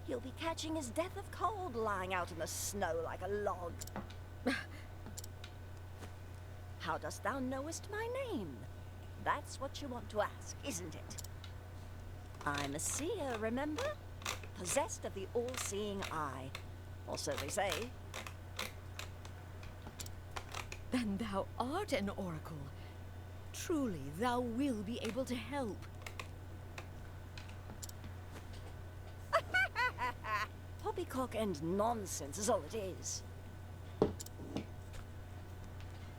He'll be catching his death of cold lying out in the snow like a log. How dost thou knowest my name? That's what you want to ask, isn't it? I'm a seer, remember? Possessed of the all-seeing eye. Or so they say. Then thou art an oracle. Truly, thou will be able to help. Poppycock and nonsense is all it is.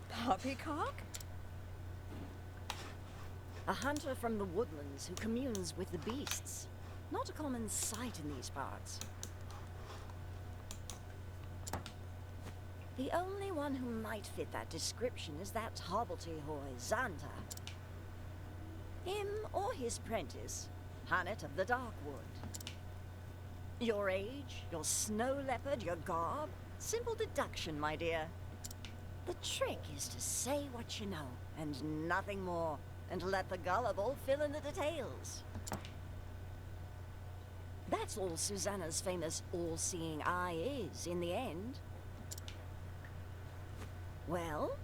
Poppycock? A hunter from the woodlands who communes with the beasts. Not a common sight in these parts. The only one who might fit that description is that hobbledehoy, Xanta. Him or his prentice, Hannett of the Darkwood. Your age, your snow leopard, your garb, simple deduction, my dear. The trick is to say what you know, and nothing more, and let the gullible fill in the details. That's all Susanna's famous all-seeing eye is, in the end. Well,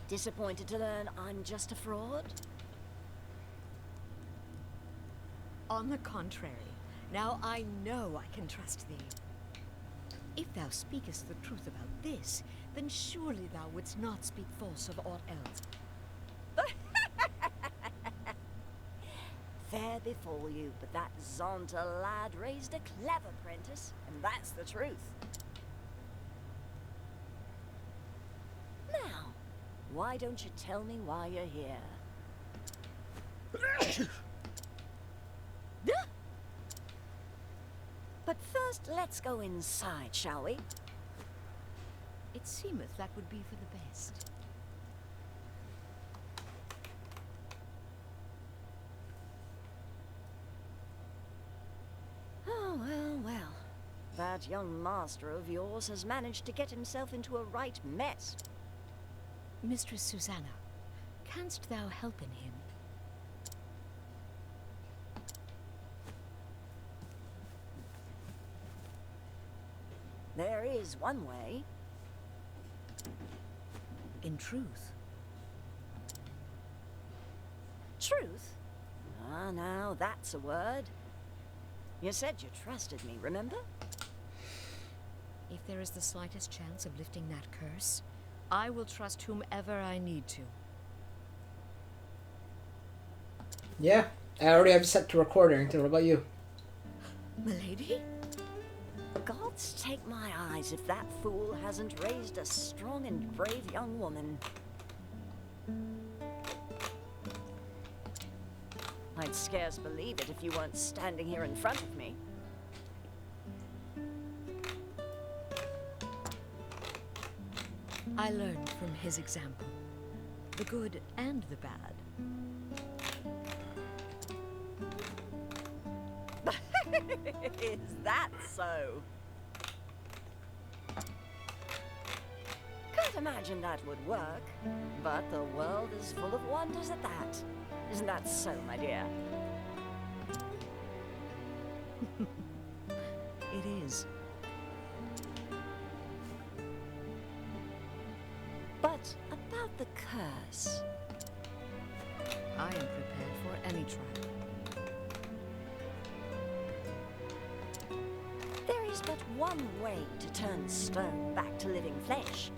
disappointed to learn I'm just a fraud? On the contrary, now I know I can trust thee. If thou speakest the truth about this, then surely thou wouldst not speak false of aught else. Fair befall you, but that Zonta lad raised a clever apprentice, and that's the truth. Now, why don't you tell me why you're here? But first, let's go inside, shall we? It seemeth that would be for the best. Oh, well, well. That young master of yours has managed to get himself into a right mess. Mistress Susanna, canst thou help in him? There is one way. In truth. Truth? Ah, now that's a word. You said you trusted me, remember? If there is the slightest chance of lifting that curse, I will trust whomever I need to. Yeah, I already have it set to recording. What about you? Milady? Gods take my eyes if that fool hasn't raised a strong and brave young woman. I'd scarce believe it if you weren't standing here in front of me. I learned from his example, the good and the bad. Is that so? Can't imagine that would work, but the world is full of wonders at that. Isn't that so, my dear? It is. But about the curse. I am prepared for any trial. There is but one way to turn stone back to living flesh.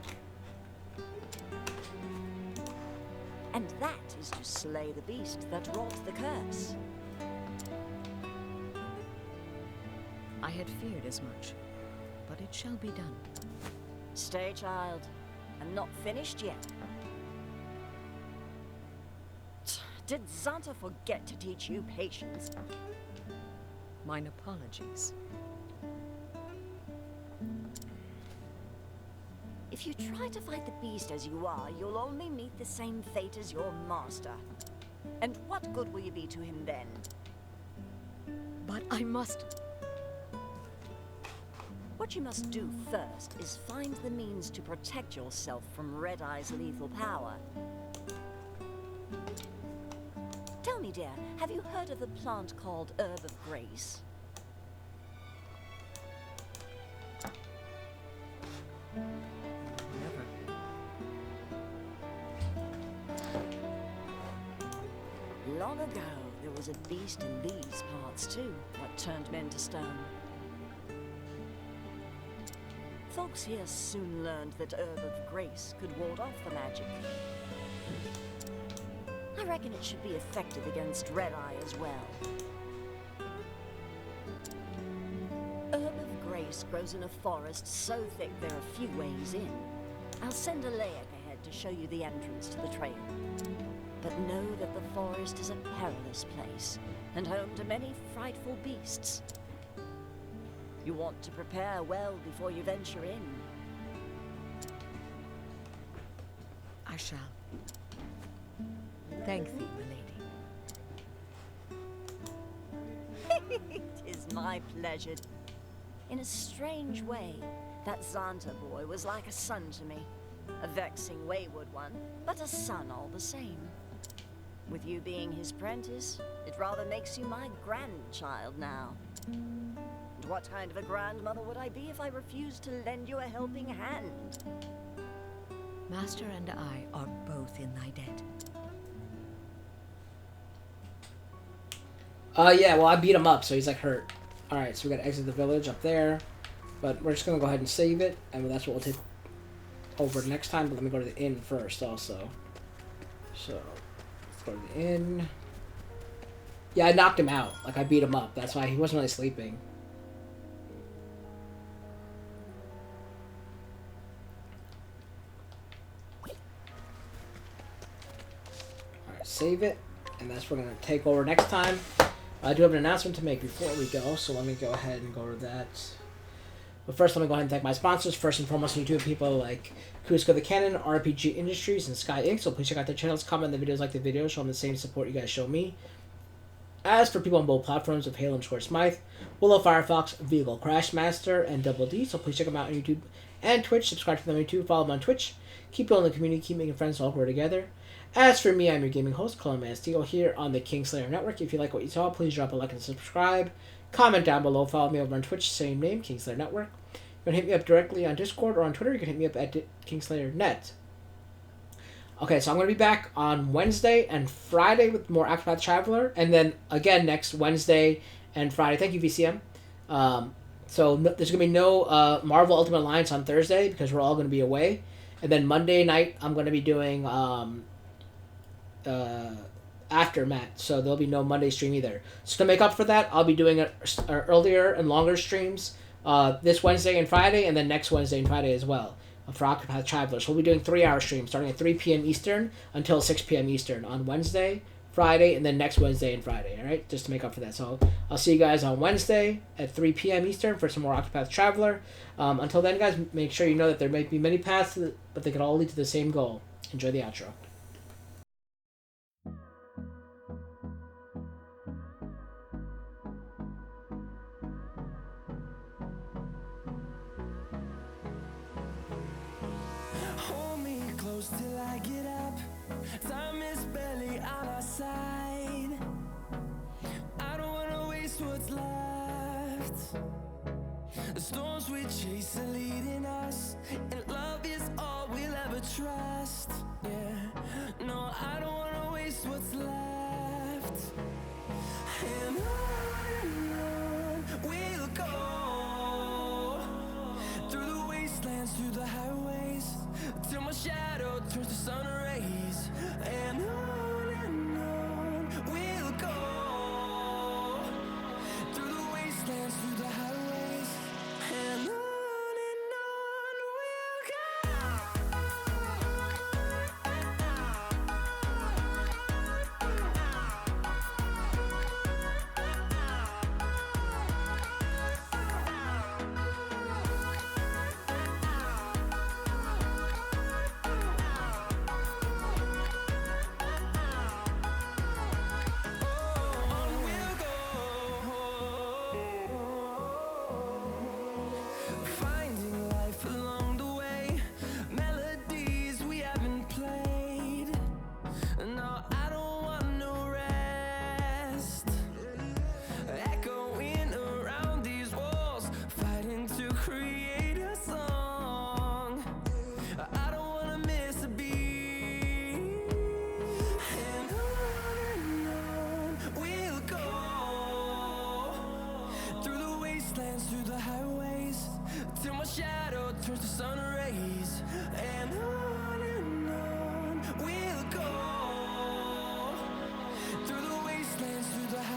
And that is to slay the beast that wrought the curse. I had feared as much, but it shall be done. Stay, child. I'm not finished yet. Did Xanta forget to teach you patience? Mine apologies. If you try to fight the beast as you are, you'll only meet the same fate as your master. And what good will you be to him then? But I must... What you must do first is find the means to protect yourself from Red Eye's lethal power. Tell me, dear, have you heard of the plant called Herb of Grace? Long ago, there was a beast in these parts too, what turned men to stone. Folks here soon learned that Herb of Grace could ward off the magic. I reckon it should be effective against Red Eye as well. Herb of Grace grows in a forest so thick there are few ways in. I'll send a layak ahead to show you the entrance to the trail. But know that the forest is a perilous place, and home to many frightful beasts. You want to prepare well before you venture in. I shall. Thank thee, milady. It is my pleasure. In a strange way, that Xanta boy was like a son to me. A vexing, wayward one, but a son all the same. With you being his prentice, it rather makes you my grandchild now. And what kind of a grandmother would I be if I refused to lend you a helping hand? Master and I are both in thy debt. Yeah, well, I beat him up, so he's like hurt. Alright, so we gotta exit the village up there. But we're just gonna go ahead and save it, and that's what we'll take over next time. But let me go to the inn first, also. So, let's go to the inn. Yeah, I knocked him out. Like, I beat him up. That's why he wasn't really sleeping. Alright, save it. And that's what we're going to take over next time. I do have an announcement to make before we go, so let me go ahead and go to that. But first, let me go ahead and thank my sponsors. First and foremost, YouTube people like Kuzco the Cannon, RPG Industries, and Sky Inc. So please check out their channels, comment on the videos, like the videos, show them the same support you guys show me. As for people on both platforms of Halo_Smythe, Willow Firefox, VehicleCrashMaster, and Double D, so please check them out on YouTube and Twitch. Subscribe to them on YouTube, follow them on Twitch. Keep building the community, keep making friends, all grow together. As for me, I'm your gaming host, Kalelmanofsteel, here on the Kingslayer Network. If you like what you saw, please drop a like and subscribe. Comment down below, follow me over on Twitch, same name, Kingslayer Network. can hit me up directly on Discord or on Twitter. You can hit me up at KingslayerNet. Okay, so I'm going to be back on Wednesday and Friday with more AfterMat Traveler, and then again next Wednesday and Friday. Thank you, VCM. So there's going to be no Marvel Ultimate Alliance on Thursday because we're all going to be away. And then Monday night, I'm going to be doing AfterMat, so there'll be no Monday stream either. So to make up for that, I'll be doing earlier and longer streams this Wednesday and Friday, and then next Wednesday and Friday as well for Octopath Traveler. So we'll be doing 3-hour streams starting at 3 p.m. Eastern until 6 p.m. Eastern on Wednesday, Friday, and then next Wednesday and Friday, all right? Just to make up for that. So I'll see you guys on Wednesday at 3 p.m. Eastern for some more Octopath Traveler. Until then, guys, make sure you know that there might be many paths, but they can all lead to the same goal. Enjoy the outro. Hold me close till I get up. Time is barely on our side. I don't wanna waste what's left. The storms we chase are leading us, and love is all we'll ever trust. Yeah, no, I don't wanna waste what's left. And on we'll go, through the wastelands, through the highways, till my shadow turns to sun rays. And on we'll go, through the wastelands, through the highways, and on we'll go. Finding life along the way, melodies we haven't played. No, I don't want no rest. Echoing around these walls, fighting to create a song. I don't wanna miss a beat. And on we'll go, through the wastelands, through the highways, till my shadow turns to sun rays. And on we'll go, through the wastelands, through the highways.